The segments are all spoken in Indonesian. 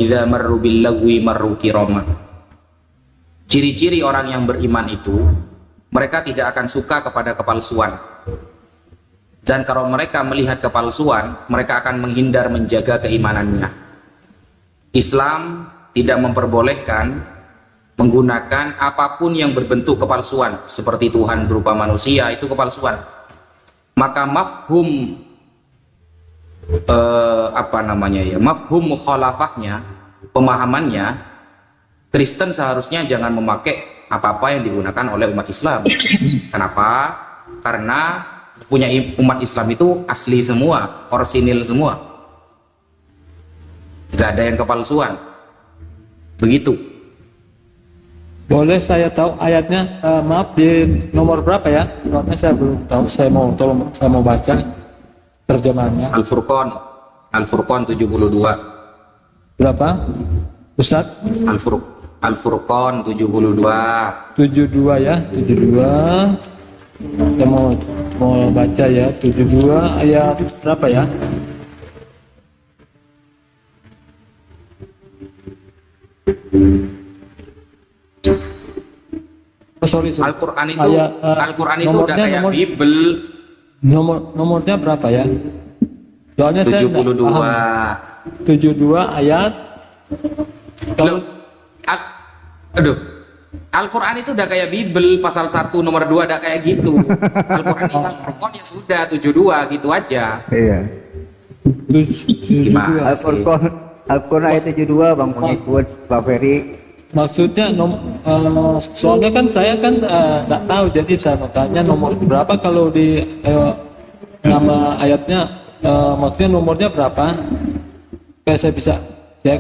idza marru bil lagwi marru kirama. Ciri-ciri orang yang beriman itu, mereka tidak akan suka kepada kepalsuan. Dan kalau mereka melihat kepalsuan, mereka akan menghindar menjaga keimanannya. Islam tidak memperbolehkan menggunakan apapun yang berbentuk kepalsuan, seperti Tuhan berupa manusia, itu kepalsuan. Maka mafhum mafhum mukhalafahnya, pemahamannya, Kristen seharusnya jangan memakai apa-apa yang digunakan oleh umat Islam. Kenapa? Karena punya umat Islam itu asli semua, orsinil semua, gak ada yang kepalsuan. Begitu. Boleh saya tahu ayatnya? Maaf, di nomor berapa ya? Soalnya saya belum tahu. Saya mau baca terjemahannya. Al-Furqan 72. Berapa, Ustaz? Al-Furqan 72. 72 ya, 72. Saya mau baca ya, 72 ayat berapa ya? Oh, sorry. Al-Quran itu udah kayak Bible. Nomornya berapa ya? Soalnya 72. saya 72 ayat. Al-Quran itu udah kayak Bible, pasal 1 nomor 2 udah kayak gitu. Al-Quran itu Al-Furqan ya sudah 72 gitu aja. Iya. Gimana sih? Al-Quran ayat 72 Bang pengikut Pak Ferry. Maksudnya soalnya kan saya kan nggak tahu, jadi saya mau tanya nomor berapa kalau di nama ayatnya, maksudnya nomornya berapa? Supaya saya bisa cek.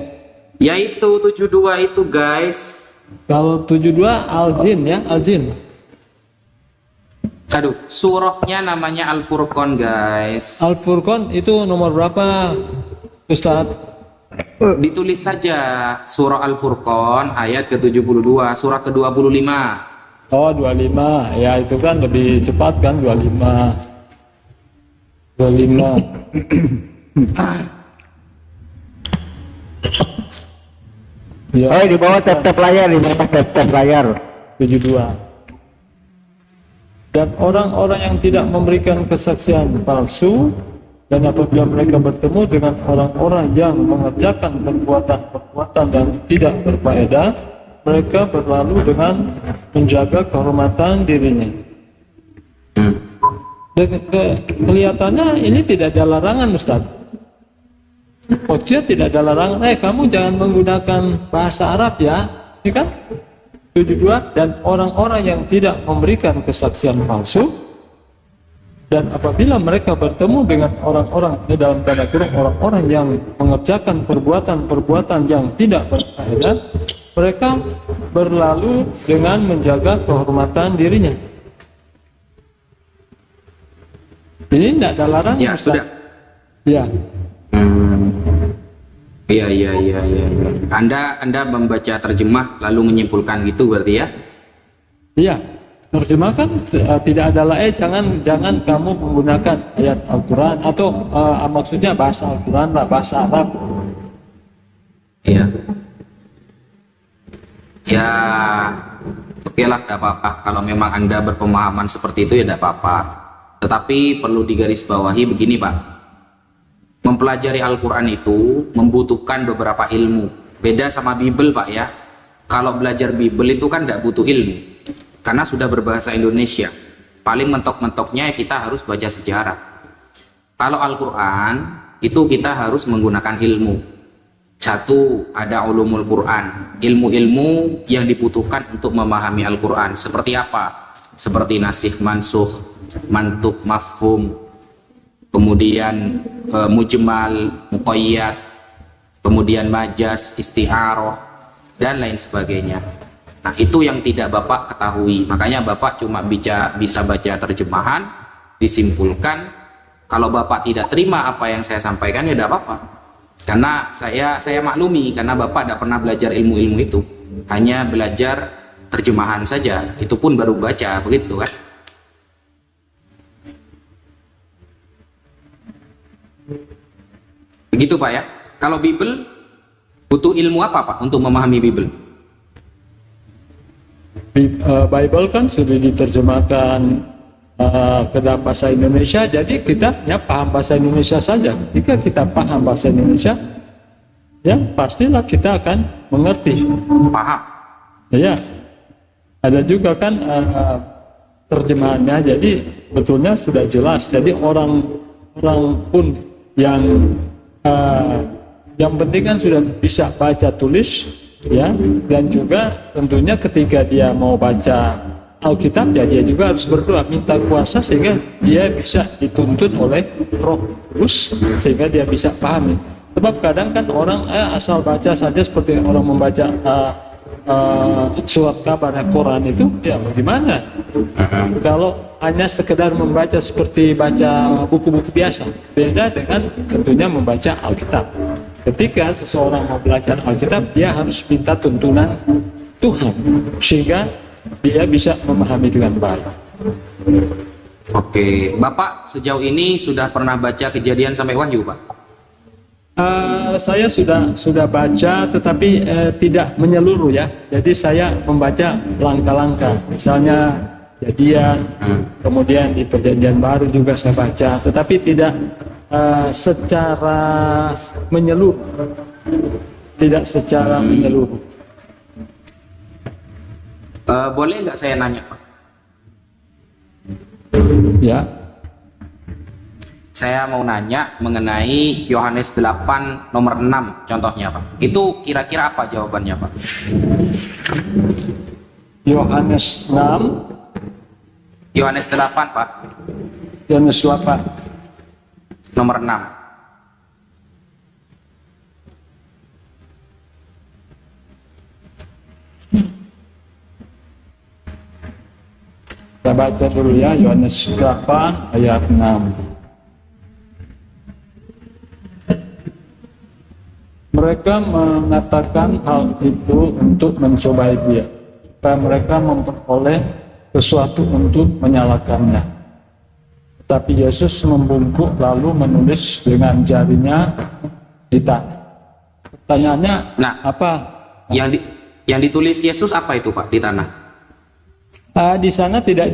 Ya itu 72 itu guys. Kalau 72 Al-Jin ya, Al-Jin. Aduh, surahnya namanya Al-Furqan guys. Al-Furqan itu nomor berapa, Ustadz? Ditulis saja surah Al-Furqan ayat ke-72, surah ke-25. Oh, 25. Ya itu kan lebih cepat kan, 25. 25. Ya, Oh, di bawah tab layar, di bawah tab layar. 72. Dan orang-orang yang tidak memberikan kesaksian palsu, dan apabila mereka bertemu dengan orang-orang yang mengerjakan perbuatan-perbuatan yang tidak berfaedah, mereka berlalu dengan menjaga kehormatan dirinya. Dan kelihatannya ini tidak ada larangan, Ustaz. Maksudnya tidak ada larangan, kamu jangan menggunakan bahasa Arab ya, ini kan 72. Dan orang-orang yang tidak memberikan kesaksian palsu, dan apabila mereka bertemu dengan orang-orang, dalam tanda kurung orang-orang yang mengerjakan perbuatan-perbuatan yang tidak berfaedah, mereka berlalu dengan menjaga kehormatan dirinya. Ini tidak ada larangan, Ya, Ustaz. sudah. Ya. Iya. Anda membaca terjemah lalu menyimpulkan gitu berarti ya? Iya. Terjemahkan tidak ada jangan kamu menggunakan ayat Al-Quran atau maksudnya bahasa Al-Quran lah, bahasa Arab. Iya. Ya, oke lah, tidak apa-apa. Kalau memang Anda berpemahaman seperti itu ya tidak apa-apa. Tetapi perlu digarisbawahi begini Pak. Mempelajari Al-Quran itu membutuhkan beberapa ilmu. Beda sama Bible Pak ya. Kalau belajar Bible itu kan tidak butuh ilmu, karena sudah berbahasa Indonesia. Paling mentok-mentoknya kita harus baca sejarah. Kalau Al-Quran itu kita harus menggunakan ilmu. Satu, ada ulumul Quran, ilmu-ilmu yang dibutuhkan untuk memahami Al-Quran. Seperti apa? Seperti nasikh, mansukh, mantuk, mafhum, kemudian mujmal, muqayyad, kemudian majaz, isti'arah, dan lain sebagainya. Nah, itu yang tidak Bapak ketahui. Makanya Bapak cuma bisa baca terjemahan, disimpulkan. Kalau Bapak tidak terima apa yang saya sampaikan ya tidak apa-apa. Karena saya maklumi, karena Bapak tidak pernah belajar ilmu-ilmu itu. Hanya belajar terjemahan saja. Itu pun baru baca, begitu kan? Begitu Pak ya. Kalau Bible Butuh ilmu apa Pak untuk memahami Bible? Bible kan sudah diterjemahkan ke dalam bahasa Indonesia, jadi kita ya paham bahasa Indonesia saja. Ketika kita paham bahasa Indonesia, ya pastilah kita akan mengerti. Paham. Ya, ada juga kan terjemahannya, jadi betulnya sudah jelas. Jadi orang pun yang penting kan sudah bisa baca tulis, ya, dan juga tentunya ketika dia mau baca Alkitab, ya dia juga harus berdoa minta kuasa sehingga dia bisa dituntun oleh Roh Kudus sehingga dia bisa pahami. Sebab kadang kan orang asal baca saja seperti orang membaca surat kabar Quran itu, ya bagaimana? Kalau hanya sekedar membaca seperti baca buku-buku biasa, beda dengan tentunya membaca Alkitab. Ketika seseorang mau belajar Alkitab, dia harus minta tuntunan Tuhan sehingga dia bisa memahami dengan baik. Oke, Bapak sejauh ini sudah pernah baca Kejadian sampai Wahyu, Pak? Saya sudah baca, tetapi tidak menyeluruh ya. Jadi saya membaca langkah-langkah, misalnya Kejadian, kemudian di Perjanjian Baru juga saya baca, tetapi tidak secara menyeluruh, tidak secara menyeluruh. Boleh nggak saya nanya, Pak? Ya. Saya mau nanya mengenai Yohanes 8 nomor 6 contohnya, Pak. Itu kira-kira apa jawabannya, Pak? Yohanes 6, Yohanes 8, Pak. Yohanes 8. Nomor 6. Kita baca dulu ya, Yohanes 8 ayat 6. Mereka mengatakan hal itu untuk mencobai dia, supaya mereka memperoleh sesuatu untuk menyalahkannya. Tetapi Yesus membungkuk lalu menulis dengan jarinya di tanah. Pertanyaannya, apa? Yang ditulis Yesus apa itu, Pak, di tanah? Di sana tidak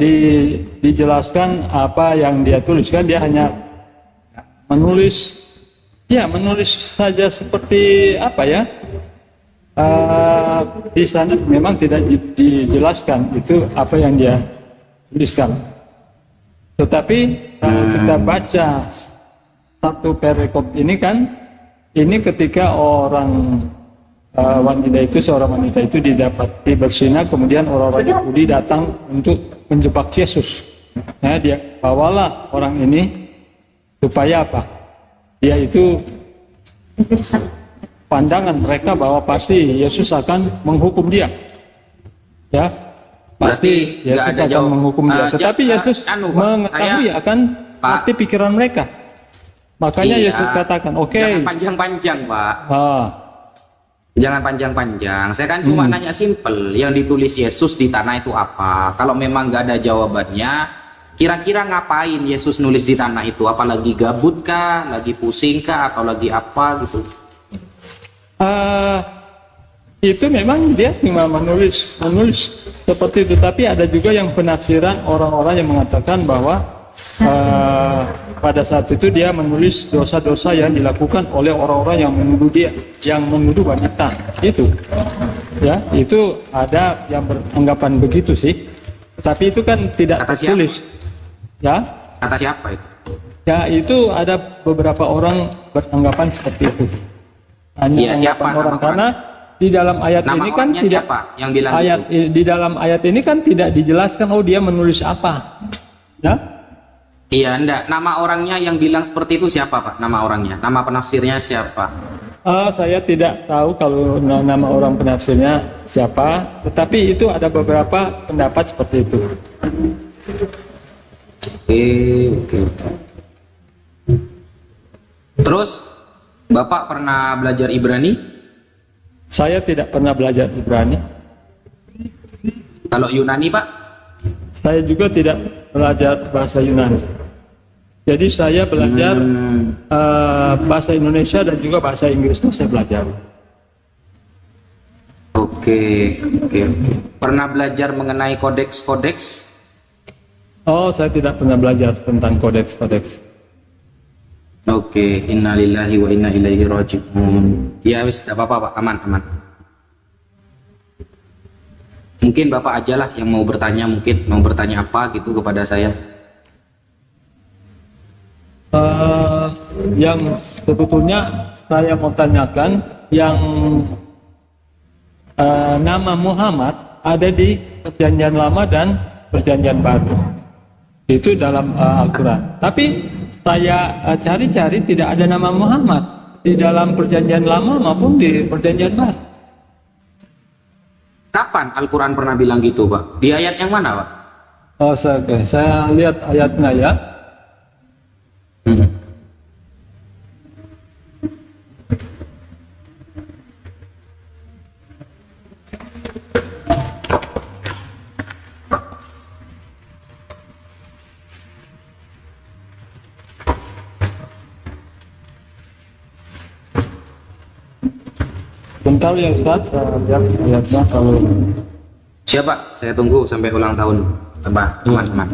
dijelaskan apa yang dia tuliskan, dia hanya menulis saja seperti apa ya. Di sana memang tidak dijelaskan itu apa yang dia tuliskan. Tetapi kita baca satu perikop ini kan, ini ketika seorang wanita itu didapati berzina, kemudian orang-orang Yahudi datang untuk menjebak Yesus. Nah, dia bawalah orang ini supaya apa? Dia itu pandangan mereka bahwa pasti Yesus akan menghukum dia. Ya, pasti Yesus akan menghukum dia. Tetapi Yesus mengetahui akan hati pikiran mereka. Makanya Yesus katakan, oke. Jangan panjang-panjang, Pak. Jangan panjang-panjang. Saya kan cuma nanya simple. Yang ditulis Yesus di tanah itu apa? Kalau memang nggak ada jawabannya, kira-kira ngapain Yesus nulis di tanah itu? Apa lagi gabut kah? Lagi pusing kah? Atau lagi apa gitu? Itu memang dia cuma menulis seperti itu. Tapi ada juga yang penafsiran orang-orang yang mengatakan bahwa pada saat itu dia menulis dosa-dosa yang dilakukan oleh orang-orang yang menuduh dia, yang menuduh wanita. Itu ada yang beranggapan begitu sih. Tapi itu kan tidak tertulis. Ya. Kata siapa itu? Ya, itu ada beberapa orang beranggapan seperti itu. Hanya anggapan orang, karena di dalam ayat ini kan tidak yang bilang di dalam ayat ini kan tidak dijelaskan dia menulis apa. Ya? Iya, enggak. Nama orangnya yang bilang seperti itu siapa, Pak? Nama orangnya, nama penafsirnya siapa? Saya tidak tahu kalau nama orang penafsirnya siapa, tetapi itu ada beberapa pendapat seperti itu. Oke. Terus, Bapak pernah belajar Ibrani? Saya tidak pernah belajar Ibrani. Kalau Yunani, Pak? Saya juga tidak belajar bahasa Yunani. Jadi saya belajar bahasa Indonesia dan juga bahasa Inggris itu saya belajar. Oke, oke, oke. Pernah belajar mengenai kodeks-kodeks? Oh, saya tidak pernah belajar tentang kodeks-kodeks. Oke, innalillahi wa inna ilaihi raji'un. Ya wis, tidak apa-apa Pak, aman, aman. Mungkin Bapak ajalah yang mau bertanya, mungkin mau bertanya apa gitu kepada saya. Yang sebetulnya saya mau tanyakan, yang nama Muhammad ada di Perjanjian Lama dan Perjanjian Baru. Itu dalam Al-Quran. Tapi saya cari-cari tidak ada nama Muhammad di dalam Perjanjian Lama maupun di Perjanjian Baru. Kapan Al-Quran pernah bilang gitu Pak? Di ayat yang mana Pak? Oh, saya lihat ayatnya ya. Bentar ya Ustaz, saya lihat ayatnya kalau Siapa? Saya tunggu sampai ulang tahun. Pak, aman.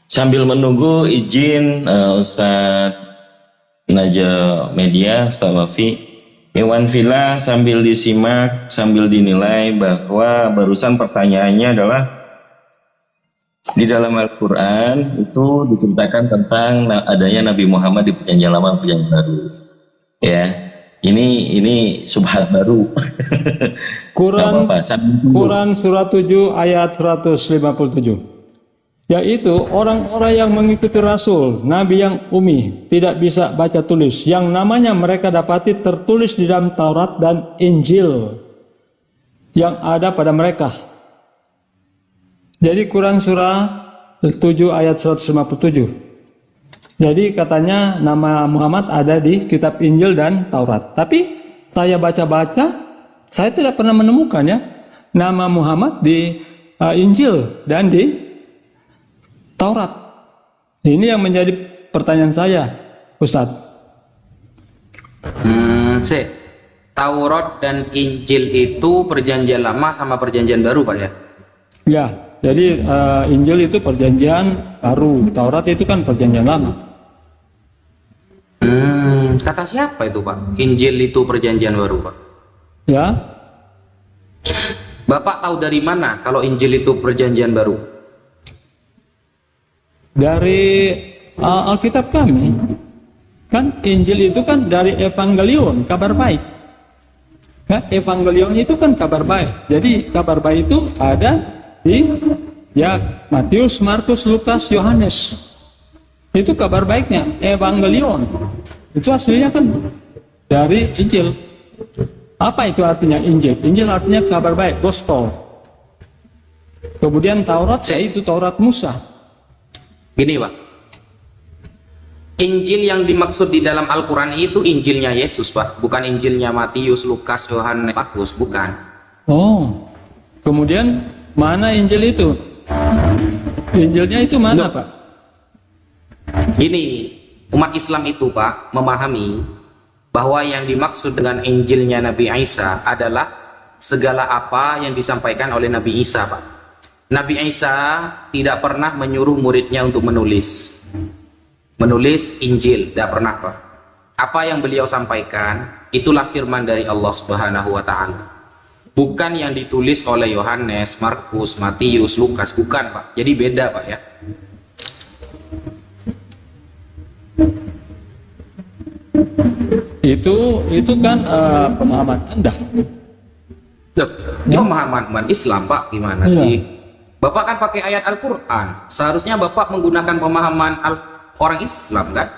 Sambil menunggu izin Ustadz Naja Media, Ustadz Wafi, Iwan Villa sambil disimak, sambil dinilai bahwa barusan pertanyaannya adalah di dalam Al-Quran itu diceritakan tentang adanya Nabi Muhammad di Perjanjian Lama dan Perjanjian Baru. Ya, ini subhat baru. Quran surat 7 ayat 157. Yaitu orang-orang yang mengikuti Rasul, Nabi yang ummi, tidak bisa baca tulis, yang namanya mereka dapati tertulis di dalam Taurat dan Injil yang ada pada mereka. Jadi Quran surah 7 ayat 157. Jadi katanya nama Muhammad ada di kitab Injil dan Taurat. Tapi saya baca-baca, saya tidak pernah menemukannya nama Muhammad di Injil dan di Taurat. Ini yang menjadi pertanyaan saya, Ustadz. Taurat dan Injil itu Perjanjian Lama sama Perjanjian Baru, Pak ya? Ya, jadi Injil itu Perjanjian Baru, Taurat itu kan Perjanjian Lama. Kata siapa itu, Pak? Injil itu Perjanjian Baru, Pak? Ya. Bapak tahu dari mana kalau Injil itu Perjanjian Baru? Dari Alkitab kami, kan Injil itu kan dari Evangelion, kabar baik. Kan? Evangelion itu kan kabar baik. Jadi kabar baik itu ada di Matius, Markus, Lukas, Yohanes. Itu kabar baiknya, Evangelion. Itu aslinya kan dari Injil. Apa itu artinya Injil? Injil artinya kabar baik, gospel. Kemudian Taurat, yaitu Taurat Musa. Gini Pak, Injil yang dimaksud di dalam Al-Quran itu Injilnya Yesus Pak, bukan Injilnya Matius, Lukas, Yohanes, Markus, bukan. Oh, kemudian mana Injil itu? Injilnya itu mana Pak? Gini, umat Islam itu Pak memahami bahwa yang dimaksud dengan Injilnya Nabi Isa adalah segala apa yang disampaikan oleh Nabi Isa Pak. Nabi Isa tidak pernah menyuruh muridnya untuk menulis Injil, tidak pernah Pak. Apa yang beliau sampaikan itulah firman dari Allah Subhanahu wa taala. Bukan yang ditulis oleh Yohanes, Markus, Matius, Lukas, bukan Pak. Jadi beda Pak ya. Itu kan pemahaman Anda. Itu pemahaman Islam Pak, gimana sih? Bapak kan pakai ayat Al-Quran, seharusnya Bapak menggunakan pemahaman orang Islam kan?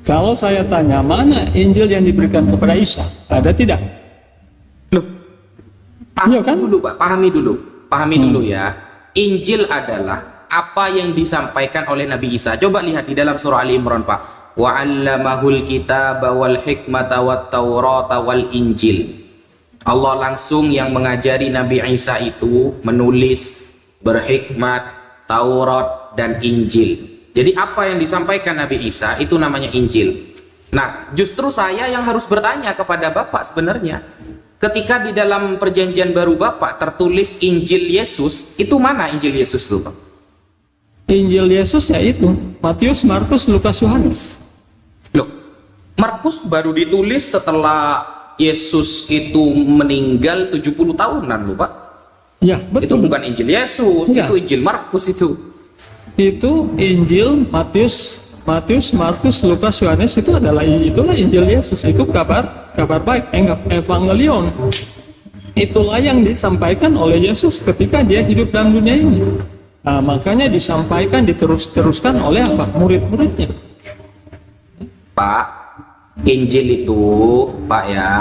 Kalau saya tanya, mana Injil yang diberikan kepada Isa? Ada tidak? Loh, pahami Iya kan? dulu Pak, pahami dulu ya. Injil adalah apa yang disampaikan oleh Nabi Isa. Coba lihat di dalam surah Ali Imran Pak. Wa 'allamahul kitaba wal hikmata wat taurata wal injil. Allah langsung yang mengajari Nabi Isa itu menulis, berhikmat, Taurat dan Injil. Jadi apa yang disampaikan Nabi Isa itu namanya Injil. Nah, justru saya yang harus bertanya kepada Bapak sebenarnya. Ketika di dalam perjanjian baru Bapak tertulis Injil Yesus, itu mana Injil Yesus itu, Pak? Injil Yesus yaitu Matius, Markus, Lukas, Yohanes. Loh, Markus baru ditulis setelah Yesus itu meninggal 70 tahunan loh, Pak. Ya, Itu betul. bukan Injil Yesus, Iya. itu Injil Markus itu. Itu Injil Matius, Markus, Lukas, Yohanes itulah Injil Yesus. Itu kabar baik, evangelion. Itulah yang disampaikan oleh Yesus ketika dia hidup dalam dunia ini. Nah, makanya disampaikan, diteruskan oleh apa? Murid-muridnya. Pak, Injil itu, Pak ya,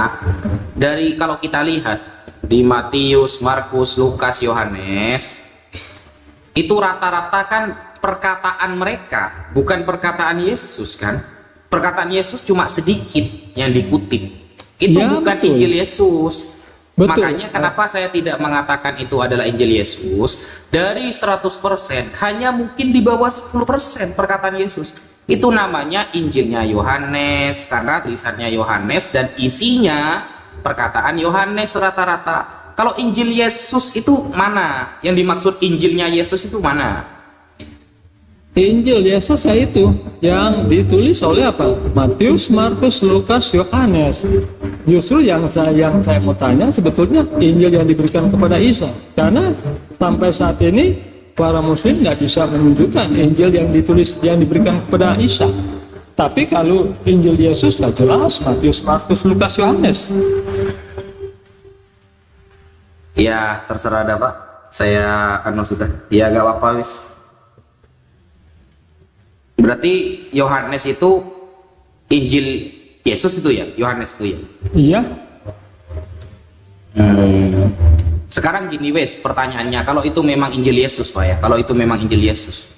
dari kalau kita lihat di Matius, Markus, Lukas, Yohanes, itu rata-rata kan perkataan mereka, bukan perkataan Yesus kan? Perkataan Yesus cuma sedikit yang dikutip. Itu Ya, bukan betul. Injil Yesus. Betul. Makanya kenapa saya tidak mengatakan itu adalah Injil Yesus? Dari 100% hanya mungkin di bawah 10% perkataan Yesus. Itu namanya Injilnya Yohanes karena tulisannya Yohanes dan isinya perkataan Yohanes rata-rata. Kalau Injil Yesus itu mana? Yang dimaksud Injilnya Yesus itu mana? Injil Yesus yaitu yang ditulis oleh apa? Matius, Markus, Lukas, Yohanes. Justru yang saya mau tanya sebetulnya Injil yang diberikan kepada Isa. Karena sampai saat ini para muslim nggak bisa menunjukkan Injil yang diberikan kepada Isa. Tapi kalau Injil Yesus nggak jelas, Matius, Markus, Lukas, Yohanes. Ya terserah ada Pak. Saya sudah. Ya gak apa-apa wis. Berarti Yohanes itu Injil Yesus itu ya? Yohanes itu ya? Iya. Sekarang gini wes pertanyaannya, kalau itu memang Injil Yesus Pak ya, kalau itu memang Injil Yesus,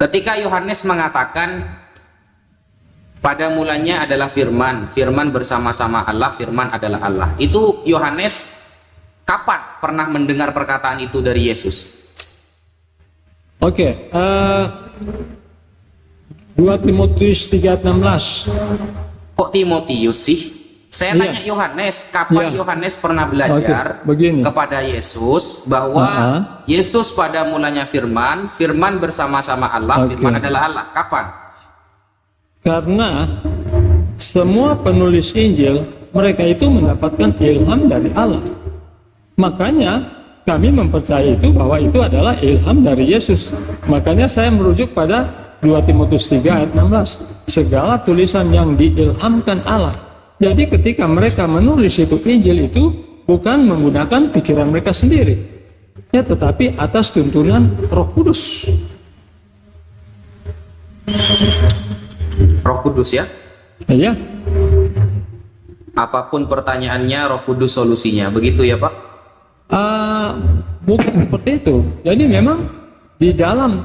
ketika Yohanes mengatakan pada mulanya adalah firman, firman bersama-sama Allah, firman adalah Allah, itu Yohanes kapan pernah mendengar perkataan itu dari Yesus? Oke, 2 Timotius 3:16. Kok Timotius sih? Saya Iya. tanya Yohanes, kapan Iya. Yohanes pernah belajar Oke, begini. kepada Yesus bahwa Yesus pada mulanya firman, firman bersama-sama Allah, Oke. firman adalah Allah. Kapan? Karena semua penulis Injil mereka itu mendapatkan ilham dari Allah. Makanya kami mempercayai itu bahwa itu adalah ilham dari Yesus. Makanya saya merujuk pada 2 Timotius 3:16. Segala tulisan yang diilhamkan Allah. Jadi ketika mereka menulis itu Injil itu bukan menggunakan pikiran mereka sendiri, ya, tetapi atas tuntunan Roh Kudus. Roh Kudus ya. Ya, Apapun pertanyaannya, Roh Kudus solusinya. Begitu ya, Pak? bukan seperti itu. Jadi memang di dalam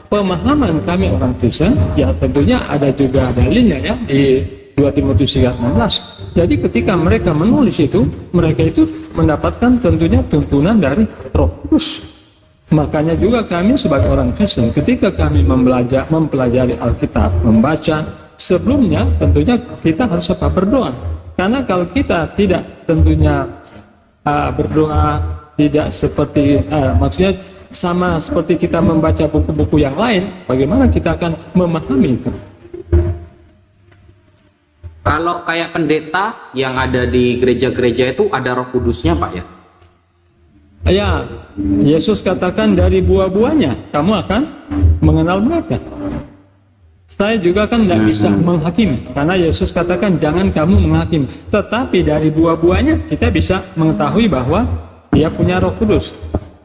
pemahaman kami orang Kristen, ya tentunya ada juga dalilnya ya di 2 Timotius 3:16. Jadi ketika mereka menulis itu, mereka itu mendapatkan tentunya tuntunan dari Roh Kudus. Makanya juga kami sebagai orang Kristen, ketika kami mempelajari Alkitab, membaca, sebelumnya tentunya kita harus apa? Berdoa. Karena kalau kita tidak tentunya berdoa tidak seperti maksudnya sama seperti kita membaca buku-buku yang lain, bagaimana kita akan memahami itu? Kalau kayak pendeta yang ada di gereja-gereja itu ada Roh Kudusnya, Pak ya? Ya, Yesus katakan dari buah-buahnya kamu akan mengenal mereka. Saya juga kan tidak bisa menghakimi, karena Yesus katakan jangan kamu menghakimi, tetapi dari buah-buahnya kita bisa mengetahui bahwa dia punya Roh Kudus.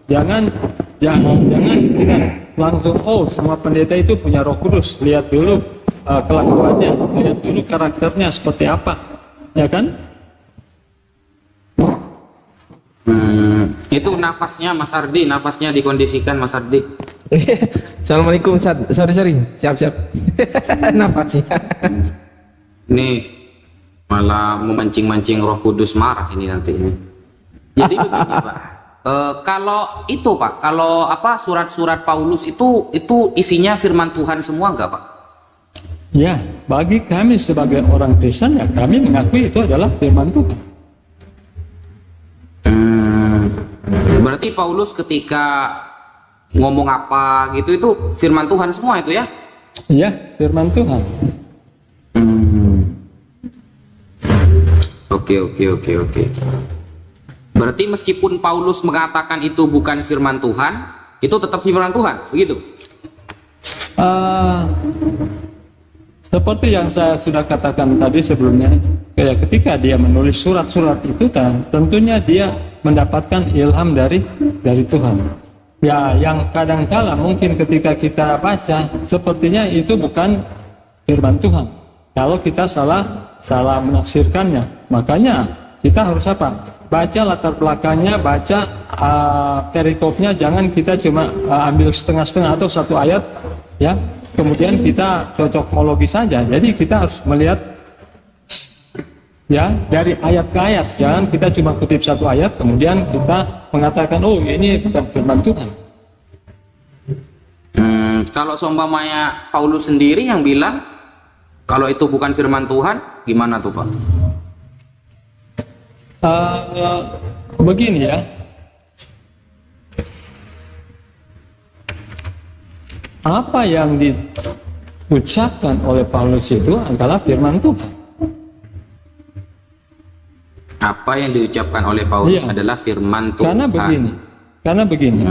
Jangan kita langsung semua pendeta itu punya Roh Kudus. Lihat dulu kelakuannya, lihat dulu karakternya seperti apa, ya kan? Itu nafasnya Mas Ardi, nafasnya dikondisikan Mas Ardi. Assalamualaikum Ustaz. Sorry. Siap. Napasnya. Ini malah memancing-mancing Roh Kudus marah ini nanti ini. Jadi begini Pak, kalau itu Pak, kalau apa surat-surat Paulus itu isinya firman Tuhan semua enggak Pak? Ya, bagi kami sebagai orang Kristen ya kami mengakui itu adalah firman Tuhan. Berarti Paulus ketika ngomong apa gitu itu firman Tuhan semua itu ya? Ya, firman Tuhan. Oke. Berarti meskipun Paulus mengatakan itu bukan firman Tuhan, itu tetap firman Tuhan, begitu? Seperti yang saya sudah katakan tadi sebelumnya, kayak ketika dia menulis surat-surat itu, tentunya dia mendapatkan ilham dari Tuhan. Ya, yang kadangkala mungkin ketika kita baca, sepertinya itu bukan firman Tuhan. Kalau kita salah menafsirkannya, makanya kita harus apa? Baca latar belakangnya, baca perikopnya, jangan kita cuma ambil setengah-setengah atau satu ayat, ya. Kemudian kita cocokmologi saja. Jadi kita harus melihat ya dari ayat ke ayat, jangan kita cuma kutip satu ayat kemudian kita mengatakan oh ini bukan firman Tuhan. Kalau seumpamanya Paulus sendiri yang bilang kalau itu bukan firman Tuhan, gimana tuh Pak? Begini ya, apa yang diucapkan oleh Paulus itu adalah firman Tuhan. Apa yang diucapkan oleh Paulus adalah firman Tuhan. Karena begini,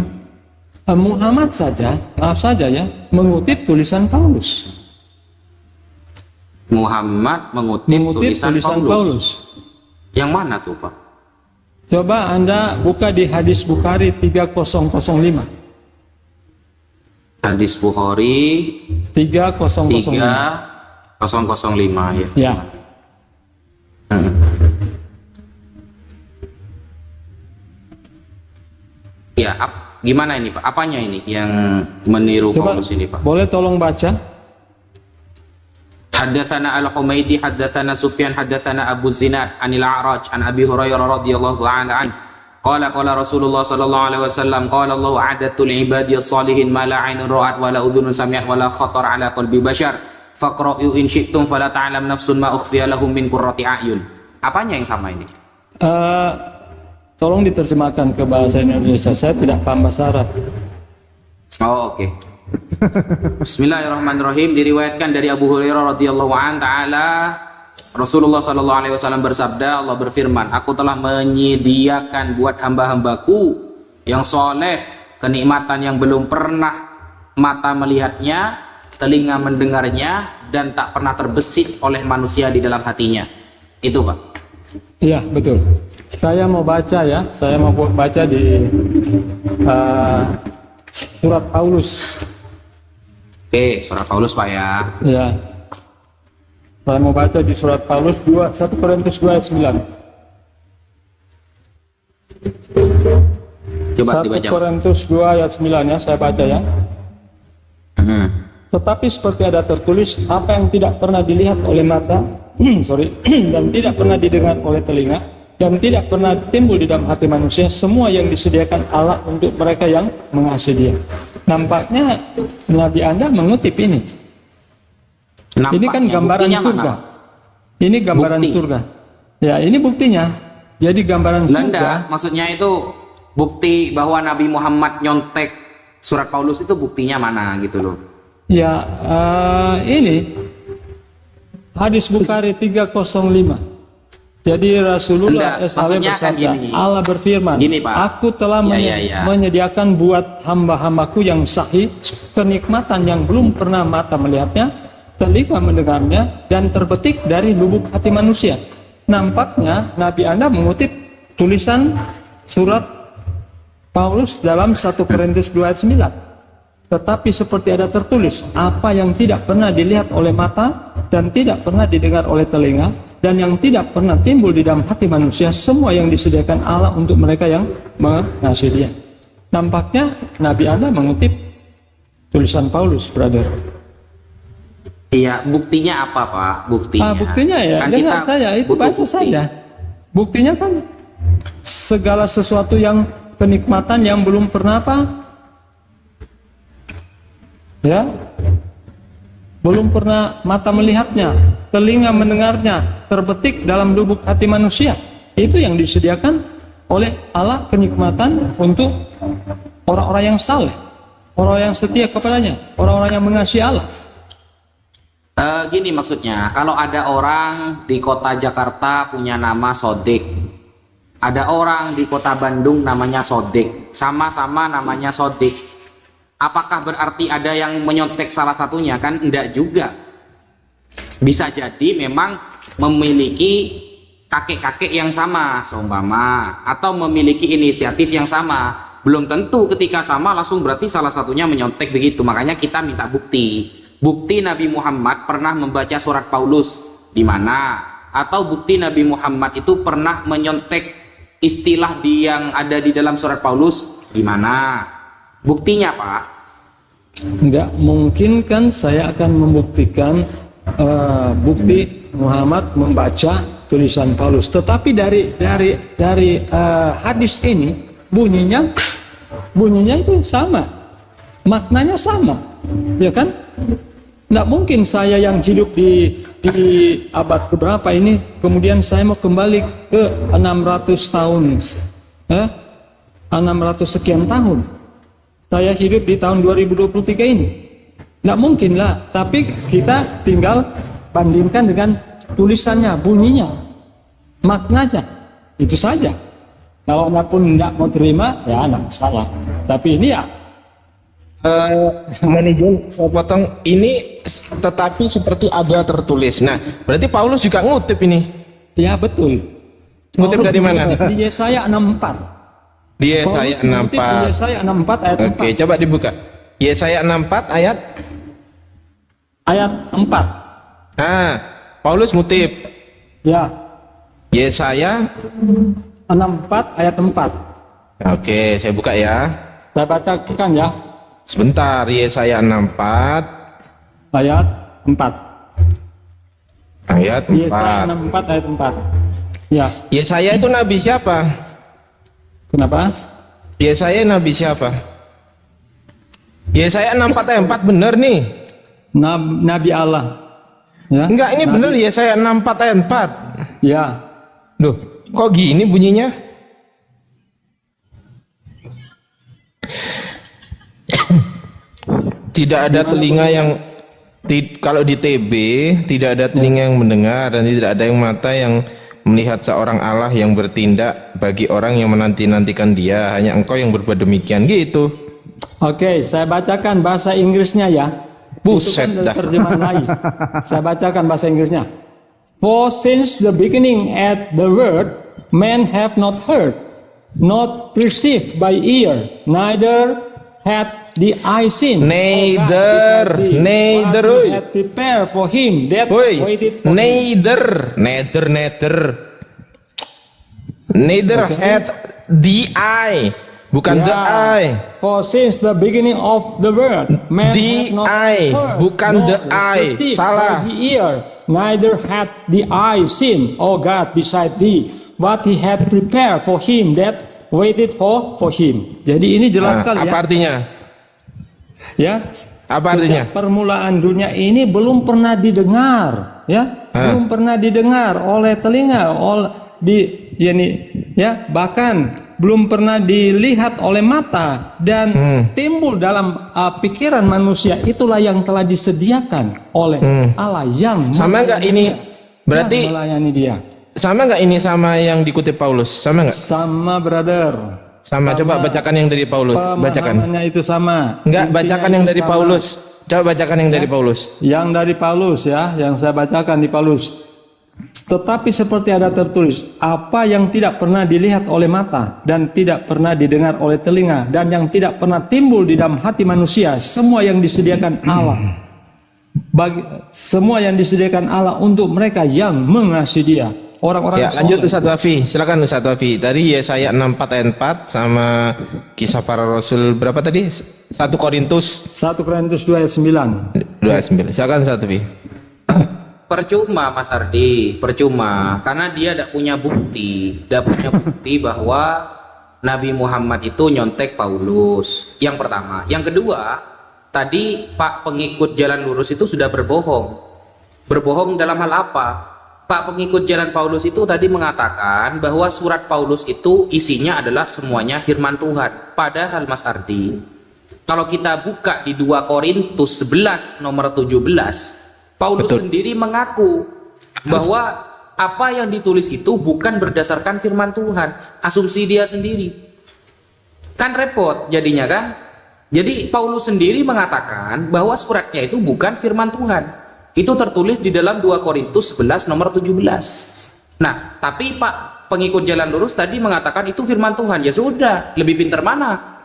Muhammad saja, maaf saja ya, mengutip tulisan Paulus. Muhammad mengutip tulisan Paulus. Yang mana tuh Pak? Coba Anda buka di hadis Bukhari 3005. Hadis Bukhari 3005 ya. Ya. Ya, gimana ini Pak? Apanya ini yang meniru Coba, Paulus ini Pak? boleh tolong baca? Haddatsana Al-Humaidi, haddatsana Sufyan, haddatsana Abu Zinad, Anil A'raj, an Abi Hurairah radhiyallahu ta'ala anhu. Qala Rasulullah sallallahu alaihi wasallam, qala Allah a'adatul ibadi as-salihin ma la 'ainun ra'at wa la udhunun sami'at wa la khatar 'ala qalbi bashar. Faqra'u in syi'tum fala ta'lam nafsun ma ukhfiya lahum min qurrati a'yun. Apanya yang sama ini? Tolong diterjemahkan ke bahasa Indonesia, saya tidak paham bahasa Arab. Oh, oke. Bismillahirrahmanirrahim. Diriwayatkan dari Abu Hurairah radhiyallahu an ta'ala, Rasulullah sallallahu alaihi wasallam bersabda, Allah berfirman, aku telah menyediakan buat hamba-hambaku yang soleh kenikmatan yang belum pernah mata melihatnya, telinga mendengarnya, dan tak pernah terbesit oleh manusia di dalam hatinya. Itu Pak. Iya, betul. Saya mau baca ya, saya mau baca di surat Paulus. Oke, surat Paulus Pak ya. Ya. Saya mau baca di surat Paulus 1 Korintus 2 ayat 9. Coba 1 dibaca. Korintus 2 ayat 9 ya, saya baca ya. Tetapi seperti ada tertulis, apa yang tidak pernah dilihat oleh mata, dan tidak pernah didengar oleh telinga, dan tidak pernah timbul di dalam hati manusia, semua yang disediakan Allah untuk mereka yang mengasihi Dia. Nampaknya Nabi Anda mengutip ini. Ini kan gambaran surga. Ini gambaran surga. Ya, ini buktinya. Jadi gambaran surga. Maksudnya itu bukti bahwa Nabi Muhammad nyontek surat Paulus itu buktinya mana gitu loh. Ya, ini hadis Bukhari 305. Jadi Rasulullah SAW bersabda, Allah berfirman, gini, Pak. aku telah menyediakan buat hamba-hambaku yang sahih kenikmatan yang belum pernah mata melihatnya, telinga mendengarnya, dan terbetik dari lubuk hati manusia. Nampaknya Nabi Anda mengutip tulisan surat Paulus dalam 1 Korintus 2 ayat 9. tetapi seperti ada tertulis, apa yang tidak pernah dilihat oleh mata dan tidak pernah didengar oleh telinga dan yang tidak pernah timbul di dalam hati manusia, semua yang disediakan Allah untuk mereka yang mengasihi Dia. Nampaknya Nabi Anda mengutip tulisan Paulus, brother. Iya, buktinya apa Pak? Buktinya? Buktinya ya, Kan dengar kita saya, itu butuh baca bukti. saja. Buktinya kan segala sesuatu yang kenikmatan yang belum pernah apa? Ya, belum pernah mata melihatnya, telinga mendengarnya, terbetik dalam lubuk hati manusia. Itu yang disediakan oleh Allah, kenikmatan untuk orang-orang yang saleh, orang yang setia kepadanya, orang-orang yang mengasihi Allah. Gini maksudnya, kalau ada orang di kota Jakarta punya nama Sodik, ada orang di kota Bandung namanya Sodik, sama-sama namanya Sodik, apakah berarti ada yang menyontek salah satunya? Kan enggak juga. Bisa jadi memang memiliki kakek-kakek yang sama seumpama, atau memiliki inisiatif yang sama. Belum tentu ketika sama langsung berarti salah satunya menyontek begitu. Makanya kita minta bukti. Bukti Nabi Muhammad pernah membaca surat Paulus di mana, atau bukti Nabi Muhammad itu pernah menyontek istilah yang ada di dalam surat Paulus di mana? Buktinya Pak? Enggak mungkin kan saya akan membuktikan bukti Muhammad membaca tulisan Paulus. Tetapi dari hadis ini bunyinya itu sama, maknanya sama, ya kan? Nggak mungkin saya yang hidup di abad keberapa ini, kemudian saya mau kembali ke 600 tahun, 600 sekian tahun. Saya hidup di tahun 2023 ini. Nggak mungkin lah, tapi kita tinggal bandingkan dengan tulisannya, bunyinya, maknanya, itu saja. Kalau Anda pun nggak mau terima, ya nggak masalah. Tapi ini ya, Manajer, saya potong ini, tetapi seperti ada tertulis. Nah, berarti Paulus juga ngutip ini. ya betul. Ngutip dari mana? Di Yesaya 64. Di Yesaya Paulus mengutip di 64. Yesaya 64 ayat Oke, 4. coba dibuka. Yesaya 64 ayat. Ayat 4. Nah, Paulus ngutip Ya, Yesaya. 64 ayat 4. Oke, saya buka ya. Saya bacakan ya. Sebentar, Yesaya 64 Ayat 4. ayat Yesaya 4. 64 ayat 4. Ya, Yesaya itu nabi siapa? kenapa? Yesaya nabi siapa? Yesaya 64 ayat 4 bener nih. Nabi Allah. Ya. Enggak, ini Nabi- bener Yesaya 64 ayat 4. Ya. Duh, kok gini bunyinya? Tidak ada telinga yang kalau di TB tidak ada telinga yang mendengar dan tidak ada yang mata yang melihat seorang Allah yang bertindak bagi orang yang menanti-nantikan Dia, hanya Engkau yang berbuat demikian gitu. Oke, saya bacakan bahasa Inggrisnya ya. Buset Itu kan dah. terjemahan lain. Saya bacakan bahasa Inggrisnya. For since the beginning at the word, men have not heard, not perceived by ear, neither had the eye seen. Neither, neither, What oi. he had prepared for him that Woi, waited for him. neither Okay. had the eye, bukan the Yeah. eye. For since the beginning of the world, man The had not eye, heard, bukan nor the eye. perceived Salah. by the ear, neither had the eye seen, O God, beside thee, what he had prepared for him that waited for him. Jadi ini jelas Nah, sekali apa ya. artinya? Ya. Apa artinya? Sejak permulaan dunia ini belum pernah didengar, ya, belum pernah didengar oleh telinga, bahkan belum pernah dilihat oleh mata dan timbul dalam pikiran manusia. Itulah yang telah disediakan oleh Allah yang Sama nggak ini? Berarti yang melayani dia. sama nggak ini sama yang dikutip Paulus? Sama nggak? Sama, brother. Sama. Coba bacakan yang dari Paulus. Bacakan. Pemahamannya itu sama. Enggak, Intinya bacakan itu yang dari sama. Paulus. Coba bacakan yang dari Paulus. Yang dari Paulus ya, yang saya bacakan di Paulus. Tetapi seperti ada tertulis, apa yang tidak pernah dilihat oleh mata dan tidak pernah didengar oleh telinga dan yang tidak pernah timbul di dalam hati manusia, semua yang disediakan Allah. Semua yang disediakan Allah untuk mereka yang mengasihi Dia. Orang-orang Ya, lanjut soleh. Ustaz Wafi. Silakan Ustaz Wafi. Tadi Yesaya 64 ayat 4 sama kisah para rasul berapa tadi? 1 Korintus 1 Korintus 2 ayat 9. 29. Silakan Ustaz Wafi. Percuma Mas Ardi, percuma, karena dia tidak punya bukti bahwa Nabi Muhammad itu nyontek Paulus. Yang pertama. Yang kedua, tadi Pak pengikut jalan lurus itu sudah berbohong dalam hal apa? Pak pengikut jalan Paulus itu tadi mengatakan bahwa surat Paulus itu isinya adalah semuanya firman Tuhan. Padahal Mas Ardi, kalau kita buka di 2 Korintus 11 nomor 17, Paulus sendiri mengaku bahwa apa yang ditulis itu bukan berdasarkan firman Tuhan, asumsi dia sendiri. Kan repot jadinya kan? Jadi Paulus sendiri mengatakan bahwa suratnya itu bukan firman Tuhan. Itu tertulis di dalam 2 Korintus 11 nomor 17. Nah, tapi Pak pengikut jalan lurus tadi mengatakan itu firman Tuhan. Ya sudah, lebih pintar mana?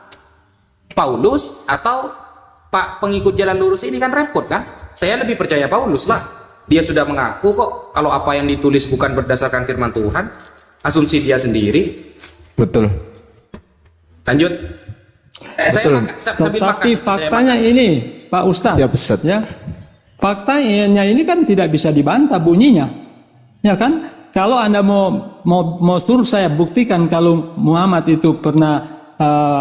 Paulus atau Pak pengikut jalan lurus ini? Kan repot kan? Saya lebih percaya Paulus lah. Dia sudah mengaku kok kalau apa yang ditulis bukan berdasarkan firman Tuhan, asumsi dia sendiri. Betul. Lanjut. Tetapi faktanya ini, Pak Ustadz, Siap, Ustadz. ya, faktanya ini kan tidak bisa dibantah bunyinya, ya kan? Kalau Anda mau suruh saya buktikan kalau Muhammad itu pernah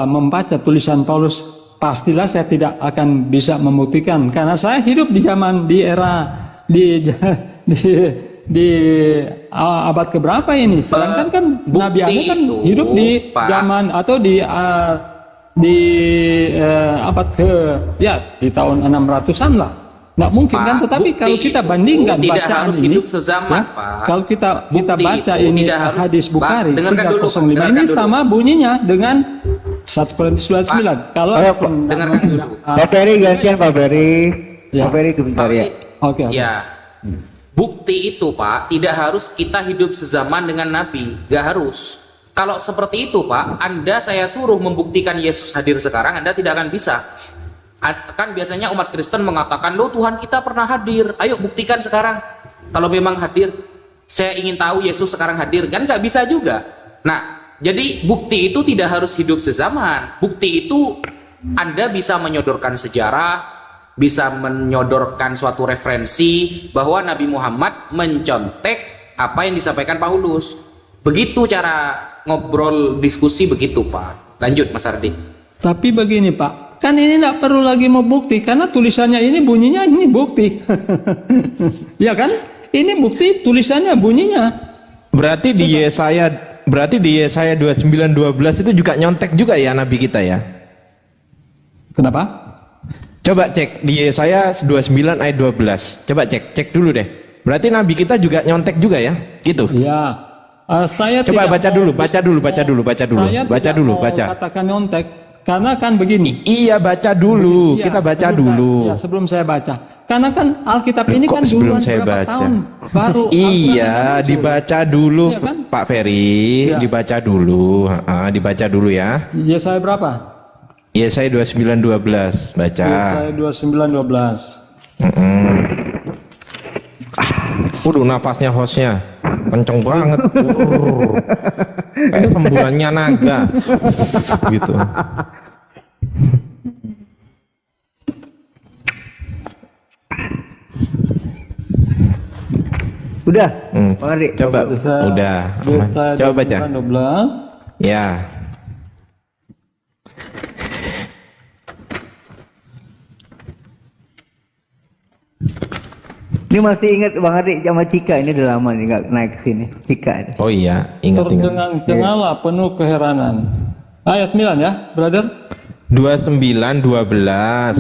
membaca tulisan Paulus, pastilah saya tidak akan bisa membuktikan karena saya hidup di zaman di era di abad keberapa ini. Sedangkan kan Nabi Anda kan itu, hidup di Pak, zaman atau di abad di tahun 600-an lah. Nggak mungkin Pak, kan, tetapi bukti kalau kita itu bandingkan tidak bacaan harus ini, hidup sezaman, ya, Pak. kalau kita Bukti baca itu ini tidak harus- hadis Pak, Bukhari dengarkan dulu, Pak, 305 ini dengarkan dulu. sama bunyinya dengan 1 Korintus 29. Kalau Ayo, Pak. Dengarkan dulu. Pak Ferry gantian Pak Ferry. Ya. Pak Ferry sebentar ya. Oke. Ya. Bukti itu Pak tidak harus kita hidup sezaman dengan Nabi, gak harus. Kalau seperti itu Pak, Anda saya suruh membuktikan Yesus hadir sekarang, Anda tidak akan bisa. Kan biasanya umat Kristen mengatakan, loh Tuhan kita pernah hadir, ayo buktikan sekarang. Kalau memang hadir, saya ingin tahu Yesus sekarang hadir, kan gak bisa juga. Nah, jadi bukti itu tidak harus hidup sezaman. Bukti itu Anda bisa menyodorkan sejarah, bisa menyodorkan suatu referensi bahwa Nabi Muhammad mencontek apa yang disampaikan Paulus. Begitu cara ngobrol diskusi begitu Pak. Lanjut Mas Ardi. Tapi begini Pak, kan ini tidak perlu lagi mau bukti karena tulisannya ini bunyinya ini bukti. Ya kan? Ini bukti tulisannya bunyinya. Berarti di Yesaya 29:12 itu juga nyontek juga ya Nabi kita ya. Kenapa? Coba cek di Yesaya 29 ayat 12. Coba cek dulu deh. Berarti Nabi kita juga nyontek juga ya? Gitu. Ya. Saya Coba tidak baca mau- dulu, baca dulu. Saya tidak mau katakan nyontek karena kan begini. Iya, baca dulu. Iya, Kita baca sebelum dulu. Ya, sebelum saya baca. Karena kan Alkitab ini Kok kan sebelum duluan saya berapa baca? tahun baru. Iya, Alkitab muncul. dibaca dulu Iya kan? Pak Ferry, Iya. dibaca dulu. Dibaca dulu ya. Yesaya berapa? Yesaya 29:12, baca. Yesaya 29:12. Waduh, napasnya hostnya kenceng banget. Kayak semburannya naga. Gitu. Udah, Pak Ferry. Coba, Yesaya- udah. Yesaya Coba baca. 29:12. Ya. Ini masih ingat Bang Adik sama Cika, ini udah lama nih nggak naik ke sini. Cika ini. Oh iya, ingat. Tercengang-cengalah penuh keheranan. Ayat 9 ya, brother. 29:12.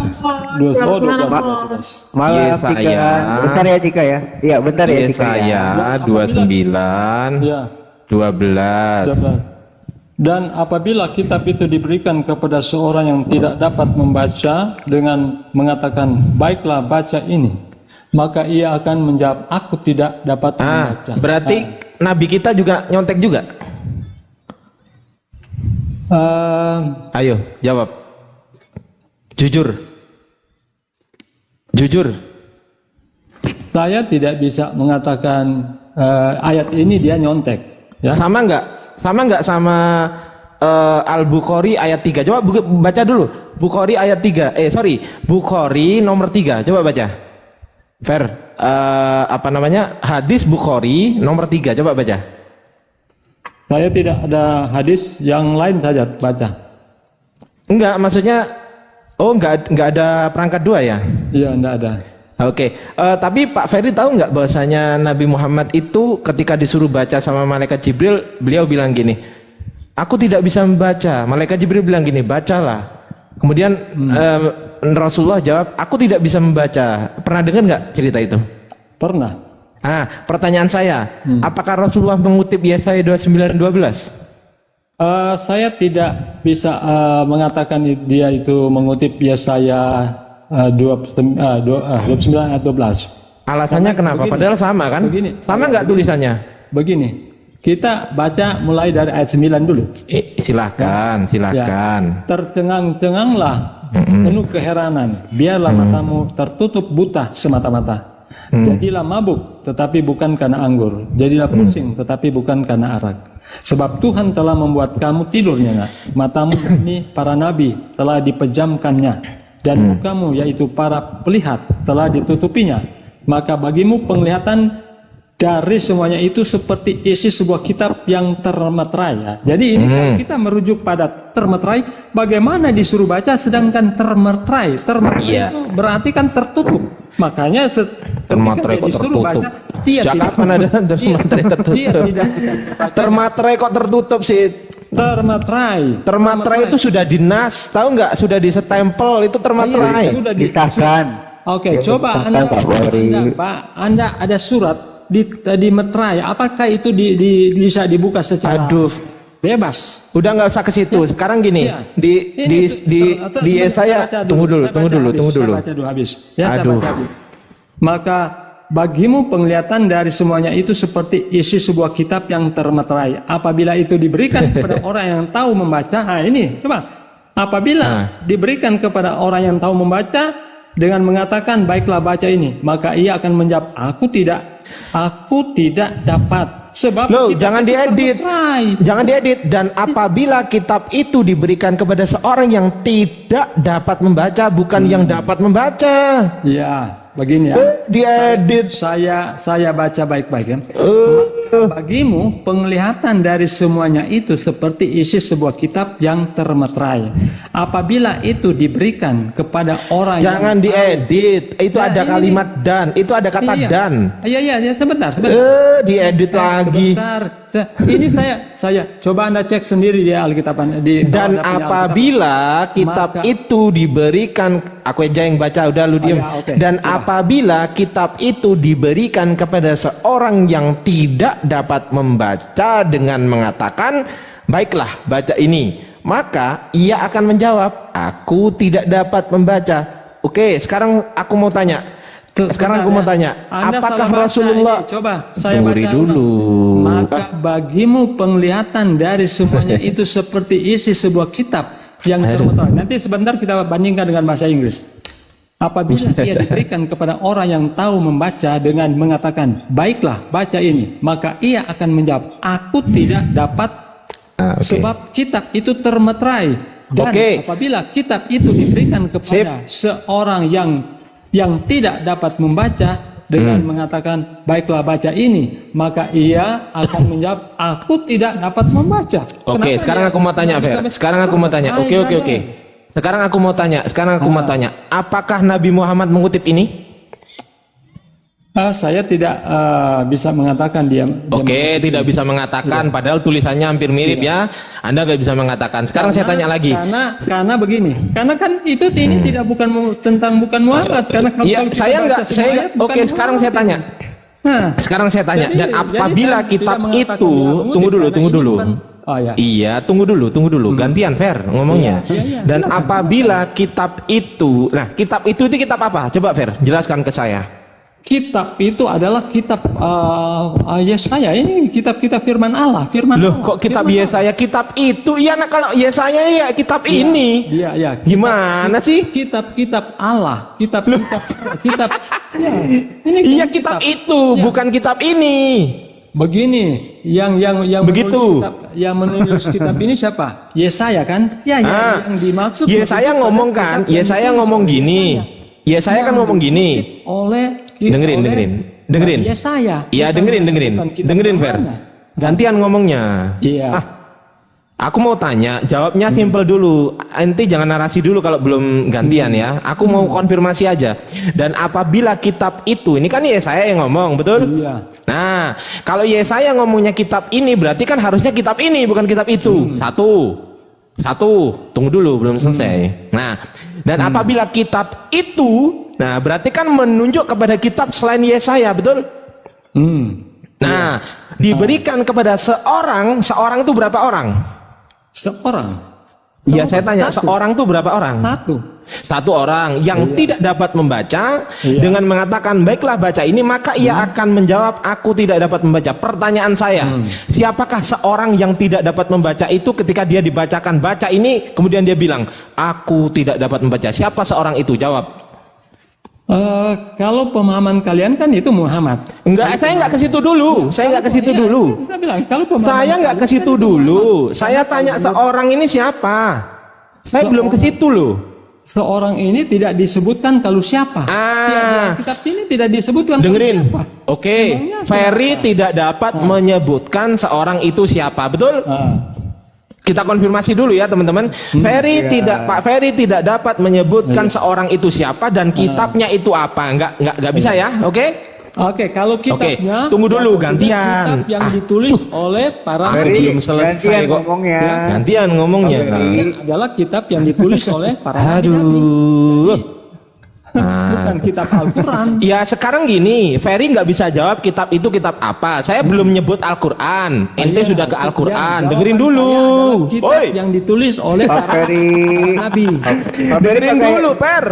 12. Malam Yesaya. Cika. Bentar ya Cika ya. Iya, bentar ya Cika ya. Yesaya 29 Ya. 12. 12. Dan apabila kitab itu diberikan kepada seorang yang tidak dapat membaca dengan mengatakan, baiklah baca ini. maka ia akan menjawab, aku tidak dapat membaca. Berarti nabi kita juga nyontek juga? Ayo, jawab. Jujur. Jujur. Saya tidak bisa mengatakan ayat ini dia nyontek. Ya. Sama nggak sama Al-Bukhari ayat 3. Coba baca dulu. Bukhari ayat 3. Bukhari nomor 3. Coba baca. Fer, hadis Bukhari nomor 3. Coba baca. Saya tidak ada hadis yang lain saja baca. Enggak, maksudnya enggak ada perangkat 2 ya? Iya, enggak ada. Oke, tapi Pak Ferry tahu nggak bahwasanya Nabi Muhammad itu ketika disuruh baca sama malaikat Jibril, beliau bilang gini, aku tidak bisa membaca. Malaikat Jibril bilang gini, bacalah. Kemudian Rasulullah jawab, aku tidak bisa membaca. Pernah dengar nggak cerita itu? Pernah. Pertanyaan saya, apakah Rasulullah mengutip Yesaya 29:12? Saya tidak bisa mengatakan dia itu mengutip Yesaya 29 ayat 12. Alasannya kenapa? Begini, Padahal sama kan? Sama nggak tulisannya? Begini, kita baca mulai dari ayat 9 dulu. Silahkan. Ya, tercengang-cenganglah, penuh keheranan, biarlah matamu tertutup buta semata-mata. Jadilah mabuk, tetapi bukan karena anggur. Jadilah pusing, tetapi bukan karena arak. Sebab Tuhan telah membuat kamu tidur nyenyak. Matamu ini para nabi telah dipejamkannya, dan mukamu yaitu para pelihat telah ditutupinya. Maka bagimu penglihatan dari semuanya itu seperti isi sebuah kitab yang termeterai. Ya. Jadi ini kalau kita merujuk pada termeterai, bagaimana disuruh baca sedangkan termeterai? Termeterai itu berarti kan tertutup. Makanya termeterai kok disuruh tertutup. baca, dia Sejak tidak, kapan ada termeterai tertutup? Dia tidak Termeterai kok tertutup sih? Termeterai itu sudah dinas, tahu nggak? Sudah disetempel, itu termeterai. Iya, sudah Disahkan. Oke, coba Anda ada surat di meterai. Apakah itu bisa dibuka secara bebas? Udah nggak usah ke situ. Sekarang gini, Iya. di Yesaya, tunggu dulu. Saya baca dulu. Maka bagimu penglihatan dari semuanya itu seperti isi sebuah kitab yang termeterai. Apabila itu diberikan kepada orang yang tahu membaca, ini coba. Apabila diberikan kepada orang yang tahu membaca dengan mengatakan baiklah baca ini, maka ia akan menjawab, aku tidak dapat. Sebab jangan diedit. Jangan diedit. Dan apabila kitab itu diberikan kepada seorang yang tidak dapat membaca, bukan yang dapat membaca. Ya, begini ya. Diedit. Saya baca baik-baik ya. Bagimu penglihatan dari semuanya itu seperti isi sebuah kitab yang termeterai. Apabila itu diberikan kepada orang jangan yang diedit. Itu ada kalimat dan. Itu ada kata dan. Iya, sebentar. Diedit lagi. Sebentar. Ini saya coba Anda cek sendiri di Alkitab dan apabila kitab itu diberikan, aku aja yang baca, udah lu diem. Dan apabila kitab itu diberikan kepada seorang yang tidak dapat membaca dengan mengatakan, baiklah baca ini, maka ia akan menjawab, aku tidak dapat membaca. Oke, sekarang aku mau tanya. Apakah Rasulullah coba saya baca dulu. Maka bagimu penglihatan dari semuanya itu seperti isi sebuah kitab yang termeterai. Nanti sebentar kita bandingkan dengan bahasa Inggris. Apabila ia diberikan kepada orang yang tahu membaca dengan mengatakan, baiklah baca ini, maka ia akan menjawab, aku tidak dapat, sebab kitab itu termeterai. Dan apabila kitab itu diberikan kepada seorang yang tidak dapat membaca dengan mengatakan baiklah baca ini, maka ia akan menjawab, aku tidak dapat membaca. Oke, sekarang aku mau tanya, Fer. Sekarang aku mau tanya. Oke. Sekarang aku mau tanya, apakah Nabi Muhammad mengutip ini? Saya tidak bisa mengatakan dia. Oke, tidak bisa mengatakan, padahal tulisannya hampir mirip ya. Anda nggak bisa mengatakan. Sekarang saya tanya lagi. Karena begini, karena kan itu ini tidak bukan Muhammad. Karena kalau Oke, sekarang saya tanya. Sekarang saya tanya. Dan apabila kitab itu, tunggu dulu. Iya, tunggu dulu. Gantian, Fer, ngomongnya. Dan apabila kitab itu, kitab itu kitab apa? Coba, Fer, jelaskan ke saya. kitab itu adalah kitab Yesaya. Ini kitab-kitab firman Allah. Firman Loh, Allah, kok kitab firman Yesaya kitab itu? Iya, nah kalau Yesaya ya kitab ini. Iya, iya. Gimana sih? Kitab-kitab Allah, kitab. Ya, ini Iya, kitab itu, bukan kitab ini. Begini, yang Begitu. menulis kitab ini siapa? Yesaya kan? Ya, yang dimaksud. Yesaya ngomong kan, Yesaya ngomong gini. Yesaya kan ngomong gini. Dengerin. Yesaya. Iya, dengerin. Dengerin, Fer. Gantian ngomongnya. Iya. Aku mau tanya, jawabnya simpel dulu. Enti jangan narasi dulu kalau belum gantian ya. Aku mau konfirmasi aja. Dan apabila kitab itu, ini kan Yesaya yang ngomong, betul? Iya. Nah, kalau Yesaya ngomongnya kitab ini, berarti kan harusnya kitab ini, bukan kitab itu. Satu, tunggu dulu, belum selesai. Nah, dan apabila kitab itu, nah berarti kan menunjuk kepada kitab selain Yesaya, betul? Nah, diberikan kepada seorang itu berapa orang? Seorang. Iya, saya tanya, seorang itu berapa orang? Satu orang yang tidak dapat membaca dengan mengatakan baiklah baca ini, maka ia akan menjawab aku tidak dapat membaca. Pertanyaan saya, siapakah seorang yang tidak dapat membaca itu ketika dia dibacakan baca ini kemudian dia bilang aku tidak dapat membaca? Siapa seorang itu? Jawab. Kalau pemahaman kalian kan itu Muhammad. Enggak, saya enggak ke situ dulu. Saya enggak ke situ dulu. Saya bilang kalau pemahaman Saya enggak ke situ dulu. Saya tanya seorang ini siapa? Saya belum ke situ loh. Seorang ini tidak disebutkan kalau siapa. Di dalam kitab ini tidak disebutkan. Dengerin. Kalau siapa. Oke, Ferry tidak dapat menyebutkan seorang itu siapa, betul? Kita konfirmasi dulu ya teman-teman. Pak Ferry tidak dapat menyebutkan seorang itu siapa dan kitabnya itu apa. Enggak bisa ya, oke? Oke, kalau kitabnya tunggu dulu, gantian. Kitab yang ditulis oleh para Belum selesai gantian kok. ngomongnya. Gantian ngomongnya. Ini adalah kitab yang ditulis oleh para nabi. Bukan kitab Al-Quran. Ya sekarang gini, Ferry nggak bisa jawab kitab itu kitab apa. Saya belum nyebut Al-Quran. Ente sudah ke Al-Quran. Dengerin dulu. Kitab yang ditulis oleh para nabi. Dengerin dulu, Per.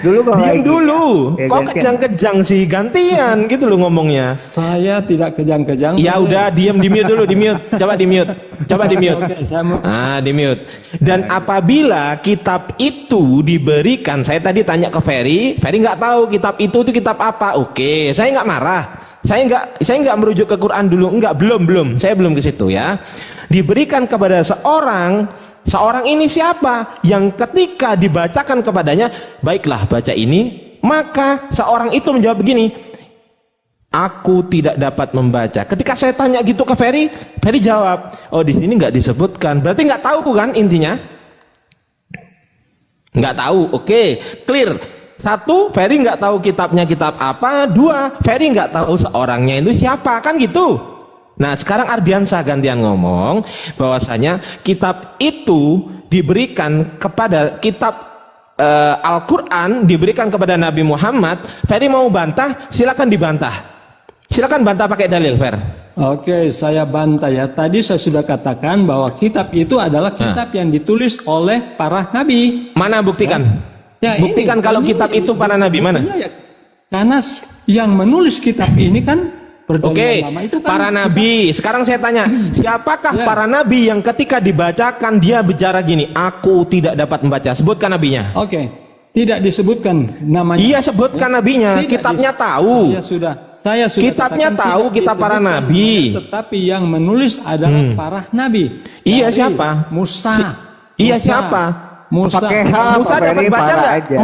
Diam dulu. Kok kejang-kejang sih? Gantian gitu loh ngomongnya. Saya tidak kejang-kejang. Ya udah, di mute dulu, di mute. Coba di mute. Oke, saya mau. Di mute. Dan apabila kitab itu diberikan, saya tadi tanya ke Ferry nggak tahu kitab itu kitab apa. Oke, saya nggak marah. Saya nggak merujuk ke Quran dulu. Belum. Saya belum ke situ ya. Diberikan kepada seorang ini siapa yang ketika dibacakan kepadanya baiklah baca ini, maka seorang itu menjawab begini, aku tidak dapat membaca. Ketika saya tanya gitu ke Ferry jawab, oh di sini nggak disebutkan, berarti nggak tahu kan intinya? Nggak tahu. Oke, clear. Satu, Ferry nggak tahu kitabnya kitab apa. Dua, Ferry nggak tahu seorangnya itu siapa, kan gitu. Nah sekarang Ardiansah gantian ngomong bahwasanya kitab itu diberikan kepada kitab Al-Quran diberikan kepada Nabi Muhammad. Ferry mau bantah, silakan dibantah. Silakan bantah pakai dalil, Fer. Oke, saya bantah ya. Tadi saya sudah katakan bahwa kitab itu adalah kitab yang ditulis oleh para nabi. Mana buktikan? Ya, buktikan kalau kitab itu para nabi mana? Ya, karena yang menulis kitab ini kan Oke, para nabi. Sekarang saya tanya, siapakah para nabi yang ketika dibacakan dia bicara gini, aku tidak dapat membaca? Sebutkan nabinya. Oke, tidak disebutkan namanya. Iya, sebutkan nabinya. Kitabnya tahu. Saya sudah kitabnya tahu, kitab para nabi. Tetapi yang menulis adalah para nabi. Iya, siapa? Musa. Iya, siapa? Musa. Musa dapat baca nggak?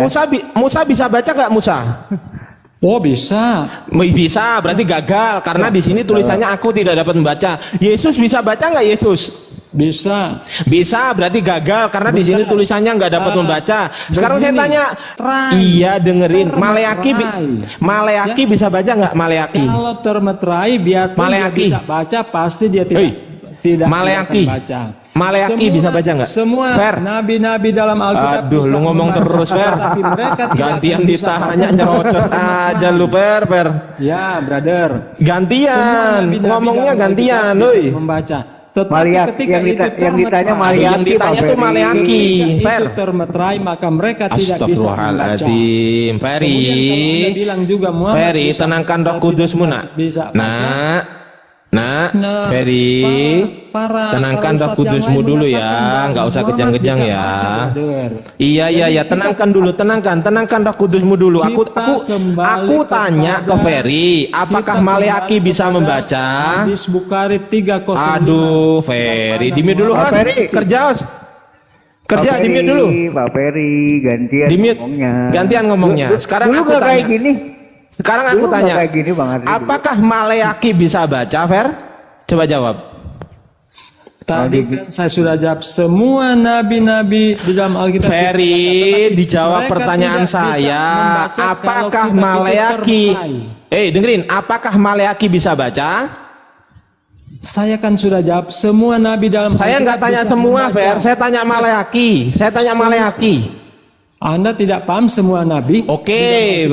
Musa bisa baca nggak Musa? Oh bisa. Bisa, berarti gagal karena di sini tulisannya aku tidak dapat membaca. Yesus bisa baca nggak Yesus? Bisa. Bisa, berarti gagal karena di sini tulisannya nggak dapat membaca. Sekarang saya tanya, iya dengerin. Maleaki bisa baca nggak Maleaki? Kalau termeterai biarpun dia bisa baca pasti dia tidak Maleaki. baca. Maleaki bisa baca nggak? Semua nabi-nabi dalam Alkitab. Aduh, lu ngomong terus, Fer. Tapi mereka gantian ditanya nyerocos aja lu, Per. Ya, brother. Gantian, ngomongnya gantian, woi. Membaca. Tetapi Mariaki, ketika yang itu yang ditanya termetrai, Mariaki, Yang ditanya Pak tuh Ferry. Mariaki. ketika Fer. itu termetrai maka mereka tidak bisa membaca. Astagfirullahaladzim. Ferry. Kemudian kalau Anda bilang juga Muhammad Ferry, bisa- tenangkan roh kudusmu nak. bisa baca. Nak, Nah, Ferry, tenangkan roh ustadz kudusmu yang lain dulu mengatakan ya, bahwa nggak usah Muhammad kejang-kejang bisa ya. baca, brother. Iya, tenangkan dulu, tenangkan roh kudusmu dulu. Aku tanya ke Ferry, apakah Maleaki bisa membaca? Hadis Bukhari 305. Aduh, Ferry, di mute dulu, Pak Os. Ferry. Kerja, Os. Kerja, Pak di mute Ferry, dulu. Pak Ferry, gantian Di mute. ngomongnya. Gantian ngomongnya. Sekarang dulu aku nggak kayak tanya. gini. Sekarang aku Dulu nggak tanya, kayak gini, Bang Ardi, dulu. apakah Maleaki bisa baca, Fer? Coba jawab. Tadi kan saya sudah jawab semua nabi-nabi di dalam Alkitab. bisa Ferry, membaca, tetapi dijawab mereka pertanyaan tidak bisa saya. membaca kalau Apakah kitab itu Maleaki? termetrai. Dengerin, apakah Maleaki bisa baca? Saya kan sudah jawab semua nabi dalam Saya nggak Alkitab tanya bisa semua, membaca. Fer. Saya tanya Maleaki. Saya tanya Maleaki. Anda tidak paham semua nabi? Oke,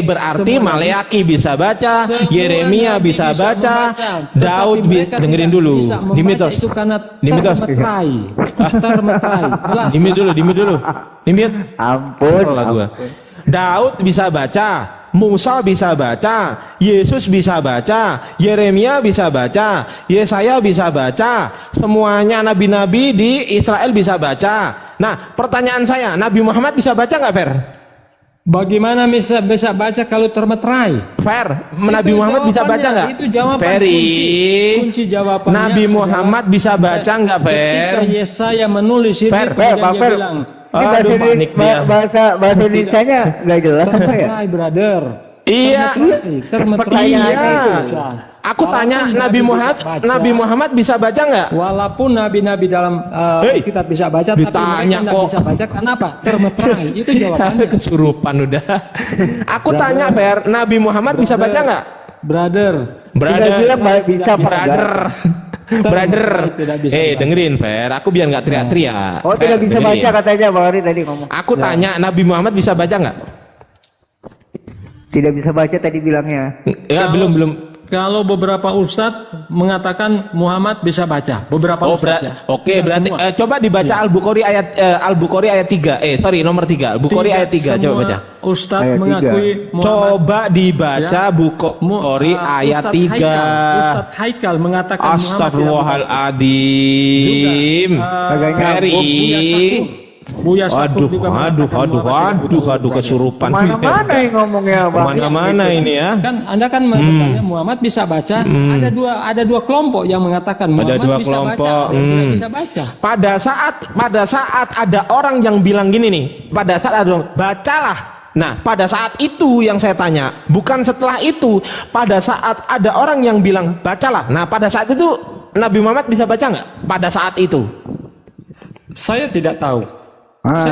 berarti Semua Maleaki bisa baca, Semua Yeremia nabi bisa baca, tetapi Daud mereka dengerin tidak dulu. bisa membaca Dimitos. itu karena Dimitos. termetrai. Termetrai. Jelas. Dimit dulu. Dimit. Ampun. Salah gua. Daud bisa baca, Musa bisa baca, Yesus bisa baca, Yeremia bisa baca, Yesaya bisa baca, semuanya nabi-nabi di Israel bisa baca. Nah, pertanyaan saya, Nabi Muhammad bisa baca nggak, Fer? Bagaimana bisa baca kalau termetrai? Fer, Nabi Itu Muhammad bisa baca jawabannya, nggak? Itu jawaban Ferry, kunci jawabannya. Nabi Muhammad adalah bisa baca nggak, Fer? Ketika Yesaya menulis itu Fer, kemudian Pak dia Fer. bilang Ini Aduh, panik dia. bahasa Indonesianya nggak jelas apa ya? termetrai, brother. Iya. Termetrai. Iya. Aku Walaupun tanya Nabi Muhammad bisa baca nggak? Walaupun nabi-nabi dalam Hei, kita bisa baca, tapi ditanya mereka tidak kok. bisa baca. Kenapa? Termetrai. Itu jawabannya. Kesurupan udah. Aku tanya, Fer, Nabi Muhammad bisa baca nggak? Brother. Kita bilang bisa, Pak. Brother. Brother. Tidak bisa baca. Dengerin, Fer. Aku biar nggak teriak-teriak. Oh, Fer, tidak bisa dengerin. baca katanya Bang Ari tadi ngomong. Aku tanya, Nabi Muhammad bisa baca nggak? Tidak bisa baca tadi bilangnya. Ya, belum. Kalau beberapa ustadz mengatakan Muhammad bisa baca, beberapa ustadz ya. Oke, Tidak berarti semua. coba dibaca Al-Bukhari ayat 3. Nomor 3. Al-Bukhari ayat 3, coba baca. Ustadz Ayat mengakui Muhammad. Coba dibaca Ya. Bukhari ayat Ustadz 3. Ustadz Haikal mengatakan Muhammad tidak Astagfirullahaladzim. Agak Ferry. Buya Sakur juga Aduh, kesurupan. Mana yang ngomongnya Bang? Mana ini ya? Kan Anda kan bertanya Muhammad bisa baca. Ada dua kelompok yang mengatakan Muhammad dua bisa kelompok, baca, ada yang tidak bisa baca. Pada saat ada orang yang bilang gini nih, pada saat ada orang, bacalah. Nah, pada saat itu yang saya tanya, bukan setelah itu, pada saat ada orang yang bilang bacalah. Nah, pada saat itu Nabi Muhammad bisa baca nggak? Pada saat itu? Saya tidak tahu.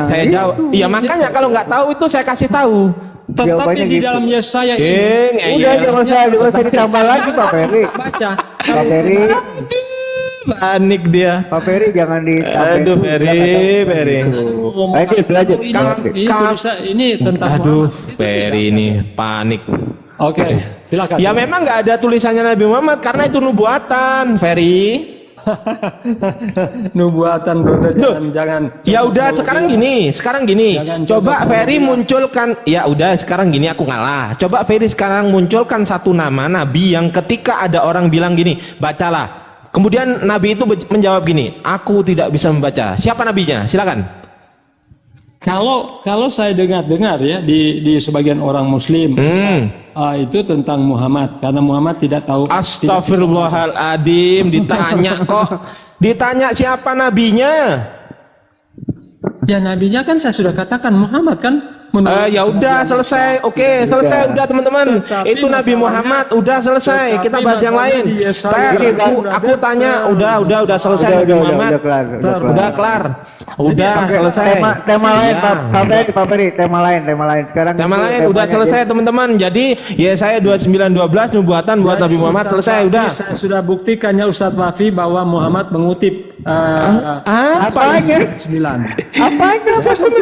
Saya jawab. Iya, makanya kalau nggak tahu itu saya kasih tahu. Tetapi Jawabannya di gitu. dalam Yesaya Udah jangan usah ditambah lagi Pak Ferry. baca. Pak Ferry, Panik dia. Pak Ferry jangan Aduh, Ferry. Ayo belajar. Ini tentang Aduh, Muhammad. Ferry ini panik. Oke, silakan. Ya memang nggak ada tulisannya Nabi Muhammad karena itu nubuatan, Ferry. Nubuatan brother, jangan. Ya udah sekarang gini. Jangan Coba cocok Ferry dengan munculkan. Ya udah sekarang gini aku ngalah. Coba Ferry sekarang munculkan satu nama nabi yang ketika ada orang bilang gini, bacalah. Kemudian nabi itu menjawab gini, aku tidak bisa membaca. Siapa nabinya? Silakan. Kalau saya dengar ya di sebagian orang Muslim itu tentang Muhammad karena Muhammad tidak tahu. Astagfirullahaladzim, ditanya siapa nabinya? Ya nabinya kan saya sudah katakan Muhammad kan. Ya udah selesai. Oke, selesai udah teman-teman. Tetapi Itu Nabi Muhammad udah selesai. Kita bahas yang lain. Aku tanya udah selesai Nabi Muhammad. Udah kelar. Udah selesai. Tema lain Iya. Pak Ferry, tema lain. Sekarang Tema itu lain udah temanya selesai teman-teman. Jadi ya saya 2912 nubuatan buat Nabi Muhammad selesai udah. Saya sudah buktikannya Ustadz Wafi bahwa Muhammad mengutip Apanya? 9. Apanya? Bukhari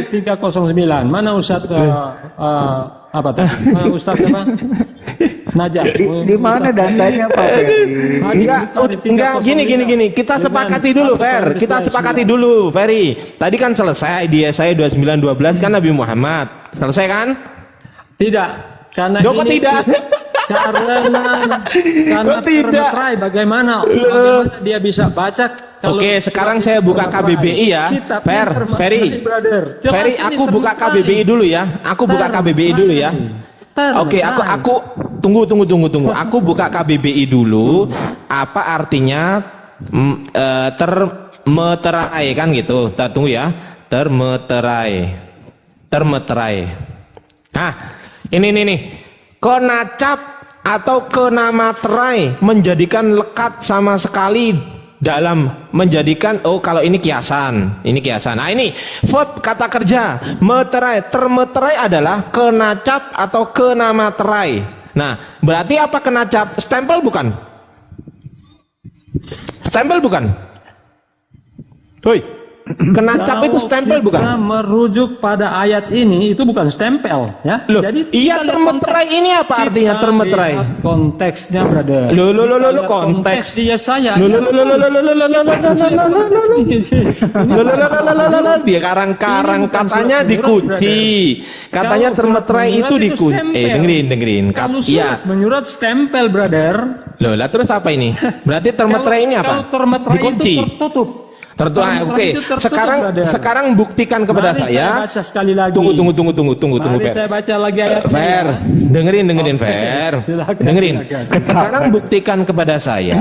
309. Mana Ustadz apa tadi? Ustadz apa? Najah. Di mana datanya Pak Ferry? Enggak, gini. Kita sepakati dulu, Fer. Kita sepakati dulu, Ferry. Tadi kan selesai di Yesaya 29:12 kan Nabi Muhammad. Selesai kan? Tidak, karena Kok ini tidak? karena Kok tidak? termeterai bagaimana dia bisa baca. Oke, sekarang saya buka KBBI ya. Kitabnya Ferry. brother. Ferry, Jelas ini aku buka termeterai. KBBI dulu ya. Aku buka KBBI dulu ya. Oke, aku tunggu. Aku buka KBBI dulu. Apa artinya termeterai kan gitu? Tunggu ya. Termeterai. Nah, ini nih. Kenacap atau kenamaterai menjadikan lekat sama sekali dalam menjadikan, kalau ini kiasan. Nah ini verb kata kerja meterai, termeterai adalah kenacap atau kenamaterai. Nah berarti apa kenacap? Stempel bukan? Hoi, kenacap itu stempel bukan? Kita merujuk pada ayat ini itu bukan stempel ya. Loh, Jadi iya, kita lihat termeterai konteks. ini apa artinya Kita termeterai? lihat konteksnya, brother. Loh, Kita lihat konteks. dia saya. Dia karang-karang katanya dikunci. Katanya termeterai itu dikunci. Dengerin. Kalau Iya. surat menyurat stempel, brother. Loh, lah terus apa ini? Berarti termeterai ini apa? Kalau termeterai Dikunci. itu tertutup. Tertutup. Oke. itu tertutup, brother. Sekarang buktikan kepada Mari saya. baca sekali lagi. Tunggu, Mari Fer. saya baca lagi ayatnya. Fer, dengerin Fer. Silakan, Dengerin. silakan. Sekarang buktikan kepada saya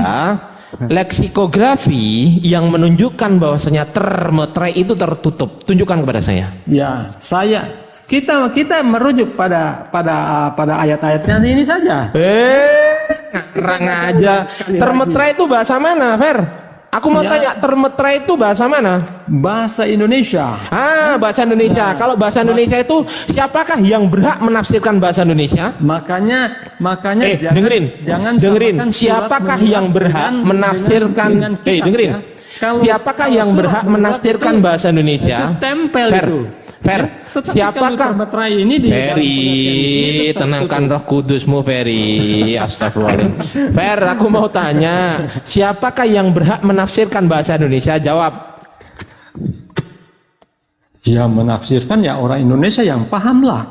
leksikografi yang menunjukkan bahwasanya termeterai itu tertutup. Tunjukkan kepada saya. Ya, kita merujuk pada ayat-ayatnya ini saja. Ngarang aja. Termeterai itu bahasa mana, Fer? Aku mau Ya. tanya, termeterai itu bahasa mana? Bahasa Indonesia. Bahasa Indonesia. Kalau bahasa Indonesia itu siapakah yang berhak menafsirkan bahasa Indonesia? Makanya jangan dengerin. samakan surat Siapakah menyurat yang berhak dengan menafsirkan? kitab, Dengerin. ya. Kalau Yang surat berhak menyurat menafsirkan itu- bahasa Indonesia? Itu tempel Fer, itu. Fer, Ya, tetapi kalau siapakah? termeterai ini di dalam pengertian di sini Ferry, itu tenangkan tertutup. roh kudusmu, Ferry. Astagfirullahaladzim. Fer, aku mau tanya, siapakah yang berhak menafsirkan bahasa Indonesia? Jawab. Ya, menafsirkan ya orang Indonesia yang paham lah.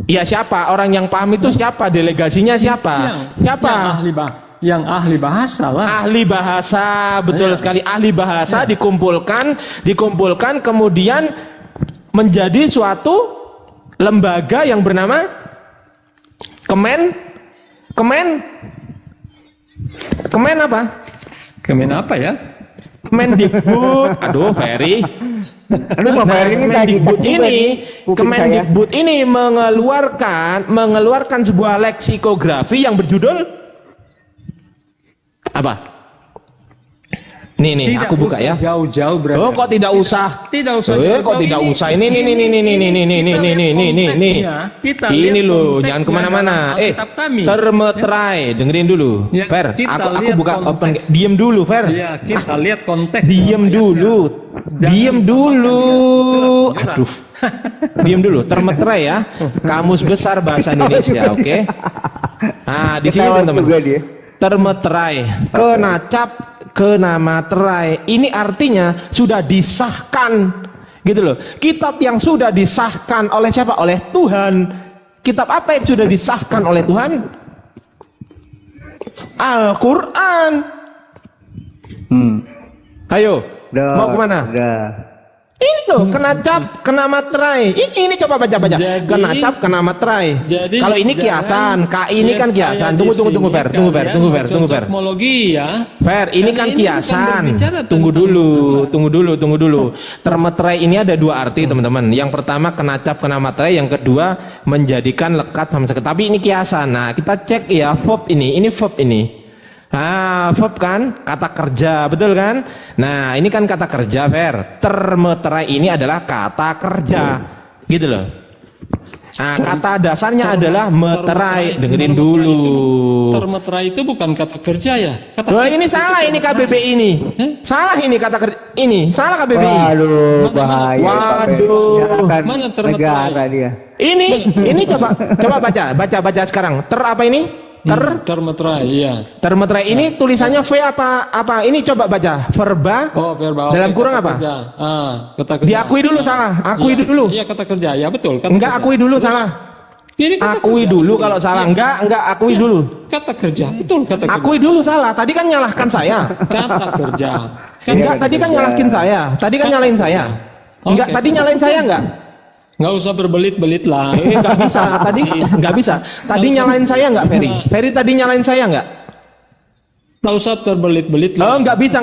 Iya, siapa? Orang yang paham itu siapa? Delegasinya siapa? Siapa? Yang ahli bahasa lah. Ahli bahasa, betul sekali. Ahli bahasa dikumpulkan, kemudian menjadi suatu lembaga yang bernama Kemen apa? Kemen apa ya? Kemendikbud. Aduh, Ferry. Aduh, Pak Ferry ini tadi Kemendikbud ini mengeluarkan sebuah leksikografi yang berjudul apa? Nih, Tidak aku buka ya. usah jauh-jauh, brother. Oh, kok tidak usah? Tidak usah. Kok tidak usah? Ini. Kita Ini lihat loh, konteksnya jangan kemana-mana. dalam Alkitab kami. Termeterai, dengerin dulu. Ya, Fer, kita aku lihat buka konteks. open. Diem dulu, Fer. Ya, kita lihat konteks. Diem dalam ayatnya. dulu. Jangan Diem dulu. samakan dengan surat Aduh. Diem dulu. Termeterai ya. Kamus Besar Bahasa Indonesia, oke? Nah, di sini Ketawa teman-teman. juga dia. Termeterai, kenacap, kenamaterai. Ini artinya sudah disahkan, gitu loh. Kitab yang sudah disahkan oleh siapa? Oleh Tuhan. Kitab apa yang sudah disahkan oleh Tuhan? Al-Quran. Ayo, mau kemana? Udah. Ini loh, kenacap, kenamaterai. Ini coba baca. Jadi- Kenacap, kenamaterai. Jadi Kalau ini kiasan, KI ini kan kiasan. Tunggu, Fer. Tunggu, Fer. Cosmologi ya. Fer, ini kan Karena ini kiasan. bukan berbicara Tunggu tentang dulu. Termeterai ini ada dua arti, teman-teman. Yang pertama kenacap, kenamaterai. Yang kedua menjadikan lekat sama sekali. Tapi ini kiasan. Nah, kita cek ya verb ini. Ini verb ini. Verb kan kata kerja, betul kan? Nah, ini kan kata kerja, Fer. Termeterai ini adalah kata kerja, gitu loh. Nah, kata dasarnya adalah meterai. Dengerin dulu. Termeterai itu bukan kata kerja ya. Wah, ini salah ini KBBI ini. Salah ini kata kerja. Ini salah KBBI. Waduh, bahaya. Pak Ferry. Waduh. Nyalakan Mana termeterai? negara dia. Ini coba baca sekarang. Ter apa ini? Termeterai, iya. Termeterai ini tulisannya V apa? Ini coba baca. Verba. Oh, verba. Dalam Oke, kurung kata apa? Kerja. Kata kerja. Diakui dulu salah. Akui Iya, dulu. Iya, kata kerja. Ya, betul. Kata Enggak, kerja. akui dulu salah. Ini kata Akui kerja, dulu betul. kalau salah. Iya. Enggak, akui dulu. Kata kerja. Betul, kata kerja. Akui dulu salah. Tadi kan nyalahkan saya. Kata kerja. Enggak, tadi kan nyalahin saya. Tadi kan nyalahin saya. Enggak, Oke. tadi nyalahin saya enggak? Nggak usah berbelit-belit lah. Enggak bisa. Tadi enggak bisa. Tadi nyalahin saya enggak, Ferry? Ferry tadi nyalahin saya enggak? Nggak usah terbelit-belit Oh, lah. enggak bisa.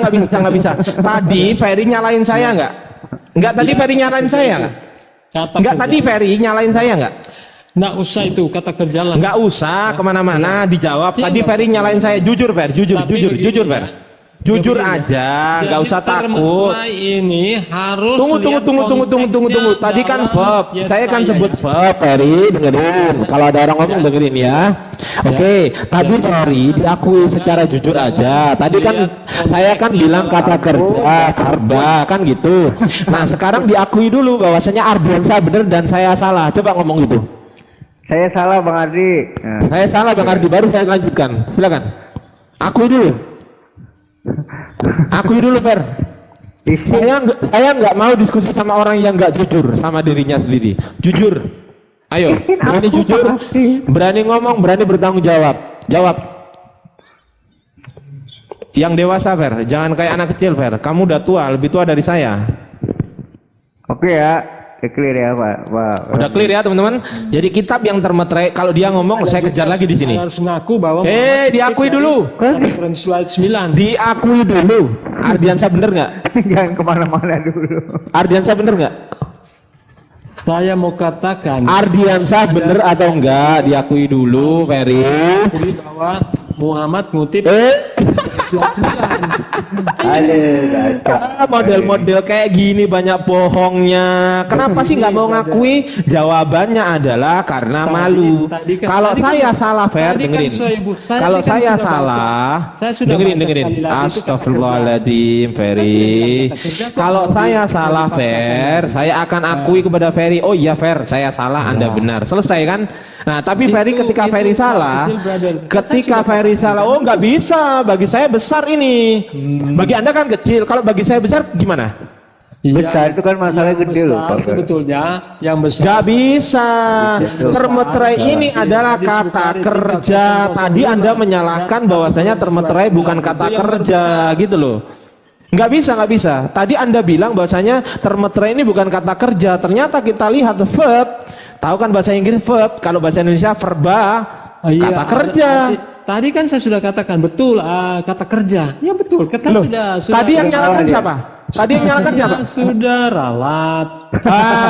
Tadi Ferry nyalahin saya enggak? Enggak, tadi Ferry nyalahin saya enggak? Kata Enggak, kerja. tadi Ferry nyalahin saya enggak? Nggak usah itu kata kerja lah. Enggak usah kemana-mana dijawab. Ya, Tadi nggak Ferry usah. nyalain saya. Jujur, Fer. Jujur, Tapi jujur, begini jujur, ya. Fer. Jujur Begini ya. aja, enggak Jadi usah takut. termeterai ini harus Tunggu. lihat Tunggu. konteksnya Tadi kan dalam- verb. Ya, Saya kan saya sebut ya. verb, Ferry. Dengerin. Kalau ada orang ngomong dengerin ya. Oke, tadi Ferry diakui secara jujur aja. Tadi kan saya kan bilang kata kerja, verba, kan gitu. Nah, sekarang diakui dulu bahwasanya Ardiansa benar dan saya salah. Coba ngomong gitu. Saya salah Bang Ardi. Nah, Saya salah Bang Ardi, baru saya lanjutkan. Silakan. Akui dulu. Akui dulu, Fer. Saya nggak mau diskusi sama orang yang nggak jujur sama dirinya sendiri. Jujur. Ayo, berani jujur, berani ngomong, berani bertanggung jawab. Jawab. Yang dewasa, Fer. Jangan kayak anak kecil, Fer. Kamu udah tua, lebih tua dari saya. Oke ya, clear ya Pak. Udah clear ya, teman-teman? Jadi kitab yang termeterai, kalau dia ngomong, saya kejar lagi di sini. Harus ngaku bahwa Diakui dulu. Referensi slide 9. Diakui dulu. Ardiansa bener nggak? Jangan kemana-mana dulu. Ardiansa bener nggak? Saya mau katakan Ardiansa bener atau enggak? Diakui dulu, Ferry. bahwa Muhammad ngutip Model-model kayak gini banyak bohongnya. Kenapa sih nggak mau ngakui? Jawabannya adalah karena malu. Kalau saya salah, Fer, dengerin. Kalau saya salah, dengerin. Astagfirullahaladzim, Ferry. Kalau saya salah, Fer, saya akan akui kepada Ferry. Oh iya, Fer, saya salah, Anda benar. Selesai kan? Nah, tapi Ferry ketika Ferry salah, oh nggak bisa, bagi saya besar ini. Bagi Anda kan kecil, kalau bagi saya besar gimana? Besar itu kan masalah gede loh, Pak. Sebetulnya yang besar. Gak bisa. Termeterai ini adalah kata kerja. Tadi Anda menyalahkan bahwasanya termeterai bukan kata kerja, gitu loh. Nggak bisa. Tadi Anda bilang bahwasanya termeterai ini bukan kata kerja. Ternyata kita lihat verb. Tahu kan bahasa Inggris verb, kalau bahasa Indonesia verba, kata kerja. Tadi kan saya sudah katakan betul kata kerja. Ya betul. Loh, Sudah tadi yang nyalakan siapa? Tadi yang nyalakan siapa? Sudah ralat.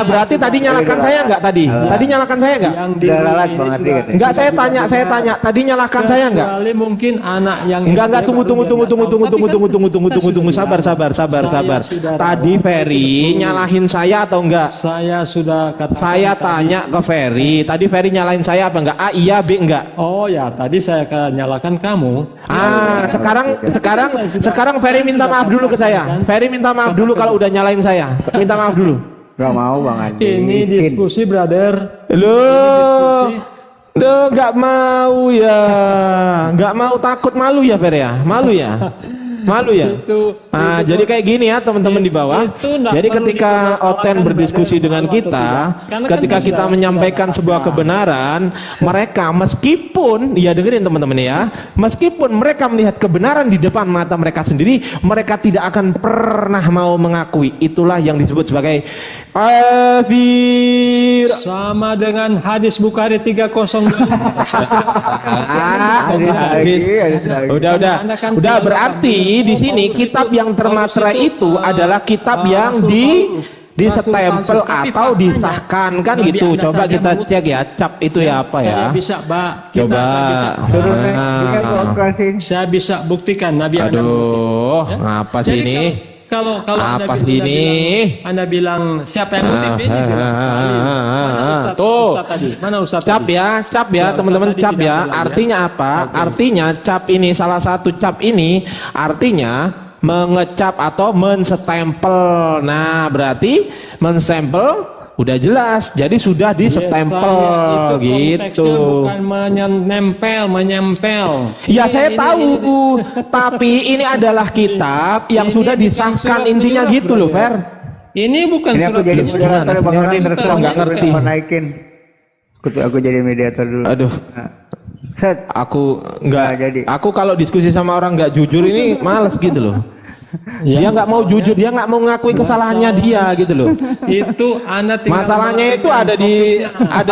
Berarti tadi nyalakan saya enggak tadi? Tadi nyalakan saya enggak? Yang di Sudah room ralat ini banget sudah- katanya. Enggak, saya tanya. Tadi nyalakan saya enggak? Kecuali mungkin anak yang Enggak, baru tunggu. dia nggak tahu. Tapi kan Tunggu. Sabar. Saya sudah Tadi rawat. Ferry nyalahin saya atau enggak? Saya sudah katakan Saya tadi. tanya ke Ferry. Tadi Ferry nyalahin saya apa enggak? A iya, B enggak? Oh ya, tadi saya akan nyalakan kamu. Sekarang Ferry minta maaf dulu ke saya. Ferry minta maaf dulu kalau udah nyalain saya. Minta maaf dulu. Gak mau Bang Ardi. Ini diskusi, brother. Loh, nggak mau ya, nggak mau, takut malu ya, Fer ya, malu ya. Jadi kayak gini ya teman-teman di bawah. Jadi ketika Oten berdiskusi dengan kita, ketika kita menyampaikan sebuah kebenaran, mereka meskipun, ya dengerin teman-teman ya, meskipun mereka melihat kebenaran di depan mata mereka sendiri, mereka tidak akan pernah mau mengakui. Itulah yang disebut sebagai kafir. Sama dengan hadis Bukhari 302. Udah berarti di sini kitab yang termaterai itu adalah kitab yang disestempel atau disahkan kan gitu. Coba kita cek ya, cap itu ya apa ya? Saya bisa, Mbak. Coba. Saya bisa buktikan Nabi Anda Aduh, apa sih Jadi ini? Kalau Apa sih ini? Anda bilang siapa yang ngutip ini jelas sekali. Tuh. Mana Ustaz Cap tadi? ya teman-teman, Ustaz cap tadi ya. tidak bilang, Artinya apa? Artinya cap ini, salah satu cap ini artinya mengecap atau menstempel. Nah, berarti menstempel udah jelas. Jadi sudah disestempel Itu konteksnya gitu. bukan menyempel. Ya saya Ini- tahu, tapi ini adalah kitab yang Ini sudah bukan disahkan surat intinya menyurat, gitu loh, brother. Fer. Ini bukan Ini aku surat jadi menyurat. moderator Bang Ardi, Ini terus nggak ngerti. mau naikin. Aku jadi mediator dulu. Aduh, Nah, set. aku Nggak jadi. aku kalau diskusi sama orang nggak jujur ini males gitu loh. Dia nggak mau jujur, dia nggak mau ngakui kesalahannya dia gitu loh. Itu Anda tinggal Masalahnya itu ada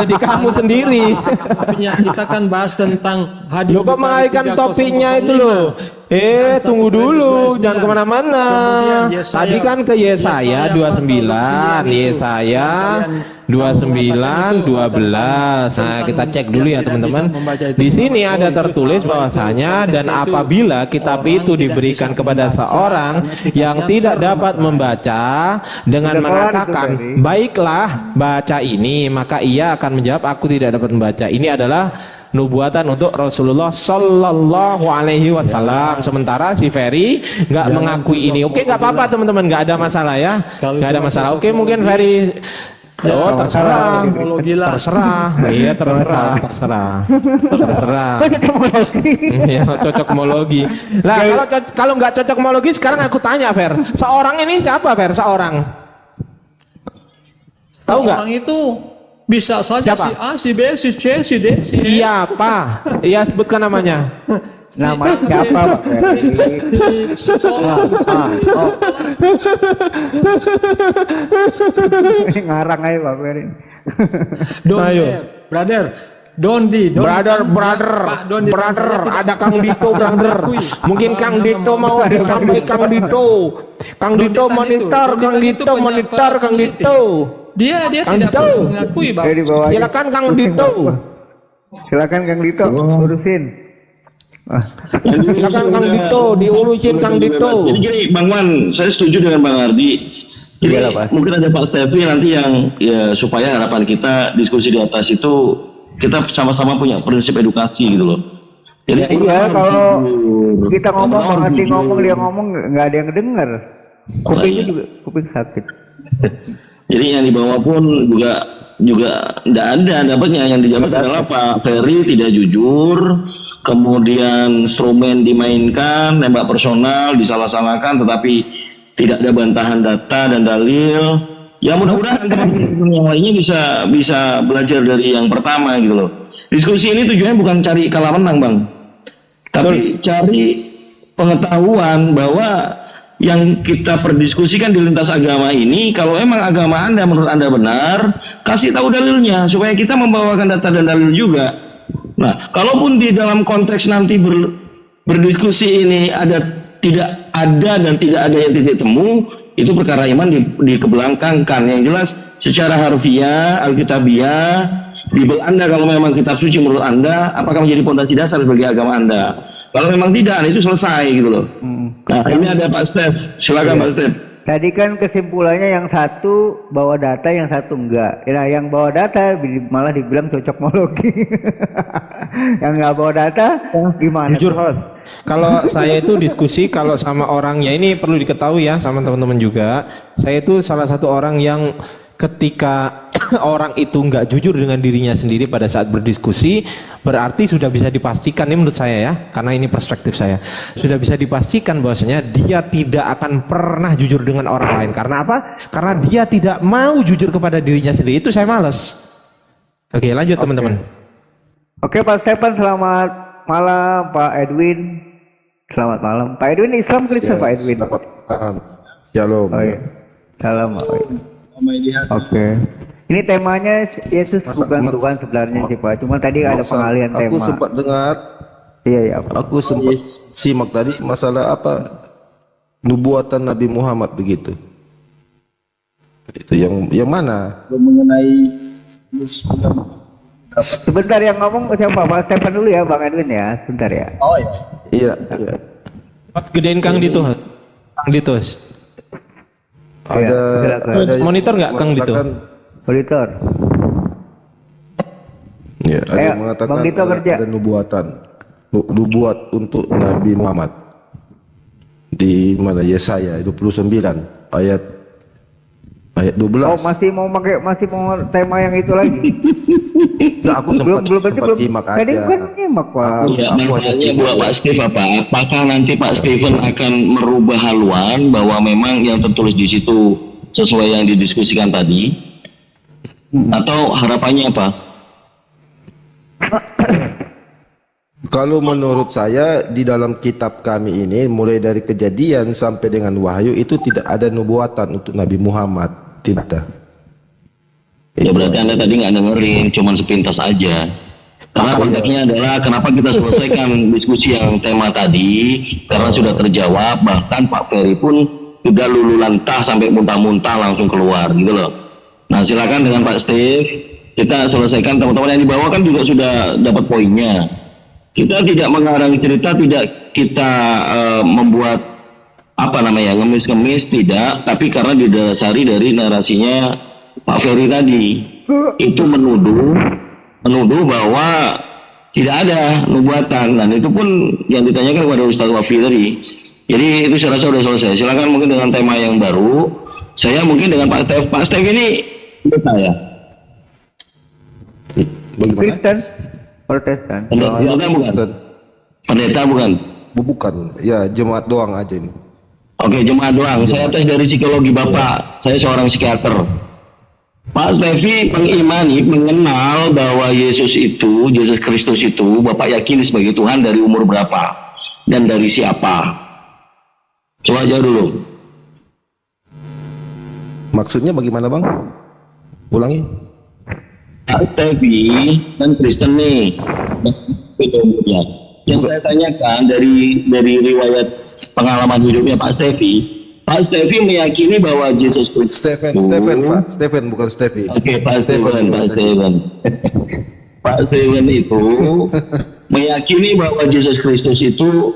di kamu sendiri. topiknya. Kita kan bahas tentang hadis Lo kok Bukhari mengalihkan 3005. topiknya itu loh. Tunggu dulu, jangan kemana-mana. Kemudian Yesaya. Tadi kan ke Yesaya 29, Yesaya 29, 12. Nah, kita cek dulu ya teman-teman. Di sini ada tertulis bahwasanya dan apabila kitab itu diberikan kepada seorang yang tidak dapat membaca dengan mengatakan, baiklah baca ini, maka ia akan menjawab, aku tidak dapat membaca. Ini adalah nubuatan untuk Rasulullah Sallallahu Alaihi Wasallam. Sementara si Ferry nggak mengakui ini. Oke, nggak apa-apa teman-teman, nggak ada masalah ya, nggak ada masalah. Oke, mungkin Ferry, oh terserah, iya terserah. Iya, cocokmologi. Lah kalau nggak cocokmologi, sekarang aku tanya Fer, seorang ini siapa Fer? Seorang, tahu nggak? Orang itu bisa saja Siapa? si A, si B, si C, si D, si E. Siapa? Iya, sebutkan namanya. Nama siapa Pak Ferry? Ngarang aja Pak Ferry. Don't Ayo. dare, brother. Dondi, Brother, Pak Dondi, ada Kang Dito, brother. Mungkin Kang Dito mau sampai Kang Dito. Kang Dito monitor, Kang Dito monitor, Kang Dito. Dia Kang tidak Dito. perlu mengakui bahwa Dari bawah. Silakan Kang Dito. Silakan Kang Dito urusin. Silakan Kang Dito, diurusin Kang Dito. Jadi gini, Bang Wan, saya setuju dengan Bang Ardi. Jadi Iyalah, Pak. mungkin ada Pak Stevi nanti yang ya supaya harapan kita diskusi di atas itu kita sama-sama punya prinsip edukasi gitu loh. Jadi Iya, kalau jujur. kita ngomong, Pertama Bang Ardi jujur. ngomong, dia ngomong nggak ada yang denger. Kupingnya iya. juga kuping sakit. Jadi yang dibawa pun juga tidak ada dapatnya. Yang dijabat adalah Pak Ferry tidak jujur, kemudian instrumen dimainkan, nembak personal disalah-salahkan, tetapi tidak ada bantahan data dan dalil. Ya mudah-mudahan teman-teman yang lainnya bisa belajar dari yang pertama gitu loh. Diskusi ini tujuannya bukan cari kalah menang Bang, tapi cari pengetahuan bahwa yang kita perdiskusikan di lintas agama ini, kalau emang agama Anda menurut Anda benar, kasih tahu dalilnya supaya kita membawakan data dan dalil juga. Nah, kalaupun di dalam konteks nanti berdiskusi ini tidak ada dan tidak ada yang titik temu, itu perkara iman dikebelakangkan. Yang jelas secara harfiah, alkitabiah, Bible Anda kalau memang kitab suci menurut Anda, apakah menjadi pondasi dasar bagi agama Anda? Kalau memang tidak, itu selesai gitu loh. Nah, ini ada Pak Stef. Silakan Pak Stef. Tadi kan kesimpulannya yang satu bawa data, yang satu enggak. Nah, yang bawa data malah dibilang cocokmologi. Yang nggak bawa data gimana? Jujur host, kalau saya itu diskusi kalau sama orang, ya ini perlu diketahui ya sama teman-teman juga, saya itu salah satu orang yang ketika orang itu nggak jujur dengan dirinya sendiri pada saat berdiskusi, berarti sudah bisa dipastikan, ini menurut saya ya, karena ini perspektif saya, sudah bisa dipastikan bahwasanya dia tidak akan pernah jujur dengan orang lain. Karena apa? Karena dia tidak mau jujur kepada dirinya sendiri. Itu saya males. Oke, lanjut teman-teman. Oke Pak Stefan, selamat malam Pak Edwin. Selamat malam Pak Edwin. Islam Kristen Pak Edwin. Shalom. Oh iya. Salam Pak Edwin. Oke. Ini temanya Yesus bukan sebenarnya sih Pak. Cuma tadi ada pengalihan Aku tema. sempat dengar, Iya ya Pak. aku sempat simak tadi masalah apa nubuatan Nabi Muhammad begitu. Itu yang mana? mengenai Sebentar yang ngomong siapa Pak Stefan dulu ya Bang Edwin ya. Sebentar ya. oh ya Iya, iya. Gedein Kang Dito. Kang Ditos. Ada Monitor nggak Kang Dito? mengatakan, Monitor. ya, ada Ayo, yang mengatakan Bang Dito kerja. ada nubuatan. Nubuat untuk Nabi Muhammad. Di mana Yesaya 29 ayat Ayat 12. Oh, masih mau tema yang itu lagi. Nah, aku sempat simak aja. Tadi kan nyimak, Pak. Ya, Aku aja makanya simak. buat Pak Steve apakah nanti Pak Steven akan merubah haluan bahwa memang yang tertulis di situ sesuai yang didiskusikan tadi? Atau harapannya apa? Kalau menurut saya di dalam kitab kami ini mulai dari Kejadian sampai dengan Wahyu itu tidak ada nubuatan untuk Nabi Muhammad, tidak ada. Ya berarti Anda tadi nggak dengerin, cuman sepintas aja. Karena konteksnya adalah kenapa kita selesaikan diskusi yang tema tadi, karena sudah terjawab, bahkan Pak Ferry pun sudah lululantah sampai muntah-muntah langsung keluar gitu loh. Nah silakan dengan Pak Steve, kita selesaikan, teman-teman yang di bawah kan juga sudah dapat poinnya. Kita tidak mengarang cerita, tidak kita membuat ngemis-ngemis, tidak, tapi karena didasari dari narasinya Pak Ferry tadi, itu menuduh bahwa tidak ada nubuatan, dan itu pun yang ditanyakan kepada Ustaz Wafi tadi. Jadi itu saya rasa sudah selesai. Silakan mungkin dengan tema yang baru. Saya mungkin dengan Pak Steve ini saya. Bagaimana? Kristen, Protestan. Pendeta bukan? Pendeta bukan? Bukan, ya jemaat doang aja ini. Oke, jemaat doang. Saya tes dari psikologi Bapak. Saya seorang psikiater. Pak Stevi mengenal bahwa Yesus Kristus itu, Bapak yakini sebagai Tuhan dari umur berapa? Dan dari siapa? Coba jawab dulu. Maksudnya bagaimana Bang? Ulangi. Pak Stevi kan Kristen nih. Yang saya tanyakan dari riwayat pengalaman hidupnya Pak Stevi meyakini bahwa Yesus Kristus Stephen bukan Stevi. Oke, Pak Steven. Pak Steven itu meyakini bahwa Yesus Kristus itu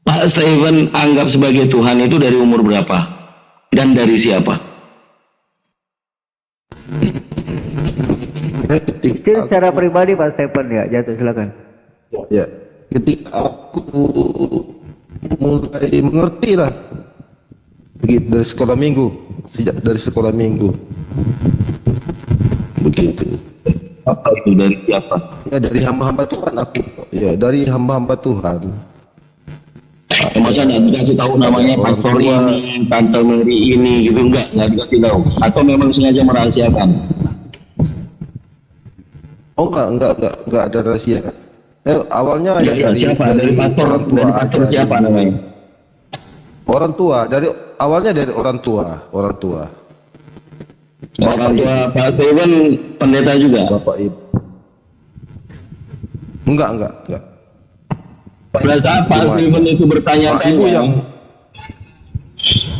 Pak Steven anggap sebagai Tuhan itu dari umur berapa? Dan dari siapa? Itu secara pribadi Pak Stephen ya, jatuh silakan. Ya, ketika aku mulai mengerti lah, begitu dari sekolah minggu, sejak dari sekolah minggu, begitu. Apa itu dari siapa? Ya dari hamba-hamba Tuhan aku, ya dari hamba-hamba Tuhan. Masa nggak dikasih tahu namanya pastor ini, tante Mary ini gitu, nggak dikasih tahu? Atau memang sengaja merahasiakan? Oh enggak ada rahasia. Awalnya Ya, siapa? Dari pastor, orang tua, dari pastor aja. siapa namanya? Orang tua, awalnya dari orang tua. Orang tua Pak Steven pendeta juga? Bapak Ibu. Enggak. Pada saat Pak Steven itu bertanya-tanya,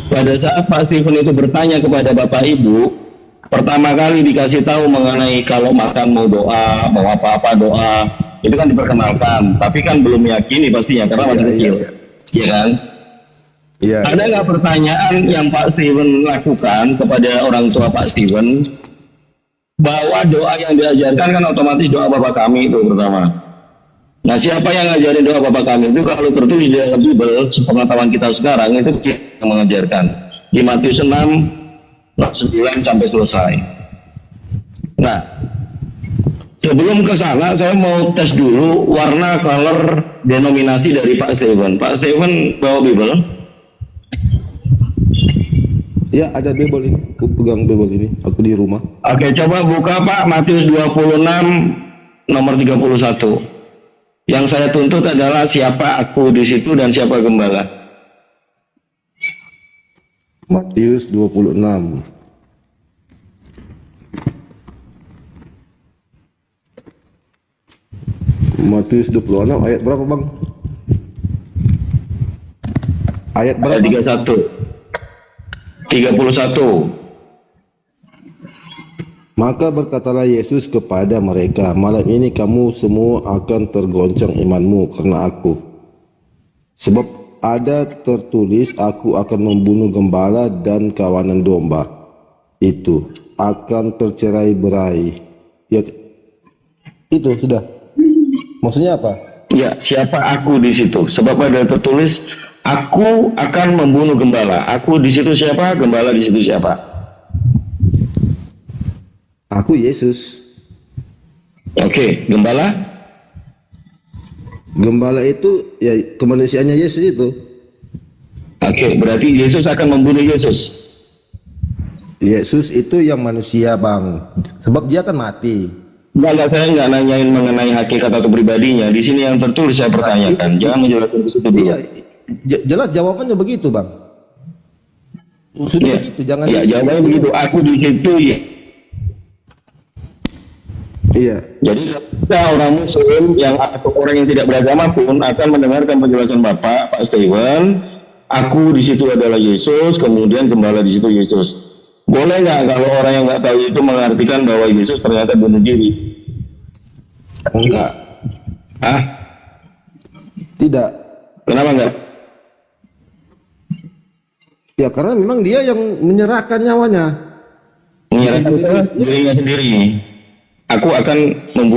pada saat Pak Steven itu bertanya kepada Bapak Ibu, pertama kali dikasih tahu mengenai kalau makan mau doa, mau apa-apa doa, itu kan diperkenalkan, tapi kan belum meyakini pastinya karena masih kecil, iya kan? Iya. Ada nggak pertanyaan yang Pak Steven lakukan kepada orang tua Pak Steven bahwa doa yang diajarkan kan otomatis doa Bapa kami itu pertama. Nah, siapa yang ngajarin doa Bapa kami itu kalau tertulis di dalam Bible, sepengetahuan kita sekarang itu dia yang mengajarkan. Di Matius 6, 9 sampai selesai. Nah, sebelum ke sana saya mau tes dulu warna color denominasi dari Pak Steven. Pak Steven bawa Bible? Ya, ada Bible ini. Aku pegang Bible ini. Aku di rumah. Oke, coba buka Pak Matius 26 nomor 31. Yang saya tuntut adalah siapa aku di situ dan siapa gembala. Matius 26. Matius 26 ayat berapa Bang? Ayat berapa? Ayat 31. Maka berkatalah Yesus kepada mereka, malam ini kamu semua akan tergoncang imanmu karena aku. Sebab ada tertulis, aku akan membunuh gembala dan kawanan domba. Itu akan tercerai berai. Ya, itu sudah. Maksudnya apa? Ya, siapa aku di situ? Sebab ada tertulis, aku akan membunuh gembala. Aku di situ siapa? Gembala di situ siapa? Aku Yesus. Oke, gembala? Gembala itu ya kemanusiaannya Yesus itu. Oke, berarti Yesus akan membunuh Yesus. Yesus itu yang manusia, Bang. Sebab dia kan mati. Enggak, saya nggak nanyain mengenai hakikat atau pribadinya. Di sini yang tertulis saya pertanyakan. Jangan menjelaskan ke situ dulu. Iya, jelas jawabannya begitu, Bang. Sudah Iya. begitu, jangan. Iya, jawabannya begitu. Aku di situ ya. Iya. Jadi kita orang Muslim yang atau orang yang tidak beragama pun akan mendengarkan penjelasan Bapak, Pak Steven. Aku di situ adalah Yesus, kemudian gembala di situ Yesus. Boleh nggak kalau orang yang nggak tahu itu mengartikan bahwa Yesus ternyata bunuh diri? Enggak. Ah, Tidak. kenapa nggak? Ya karena memang dia yang menyerahkan nyawanya. Menyerahkan dirinya sendiri. Aku akan membunuh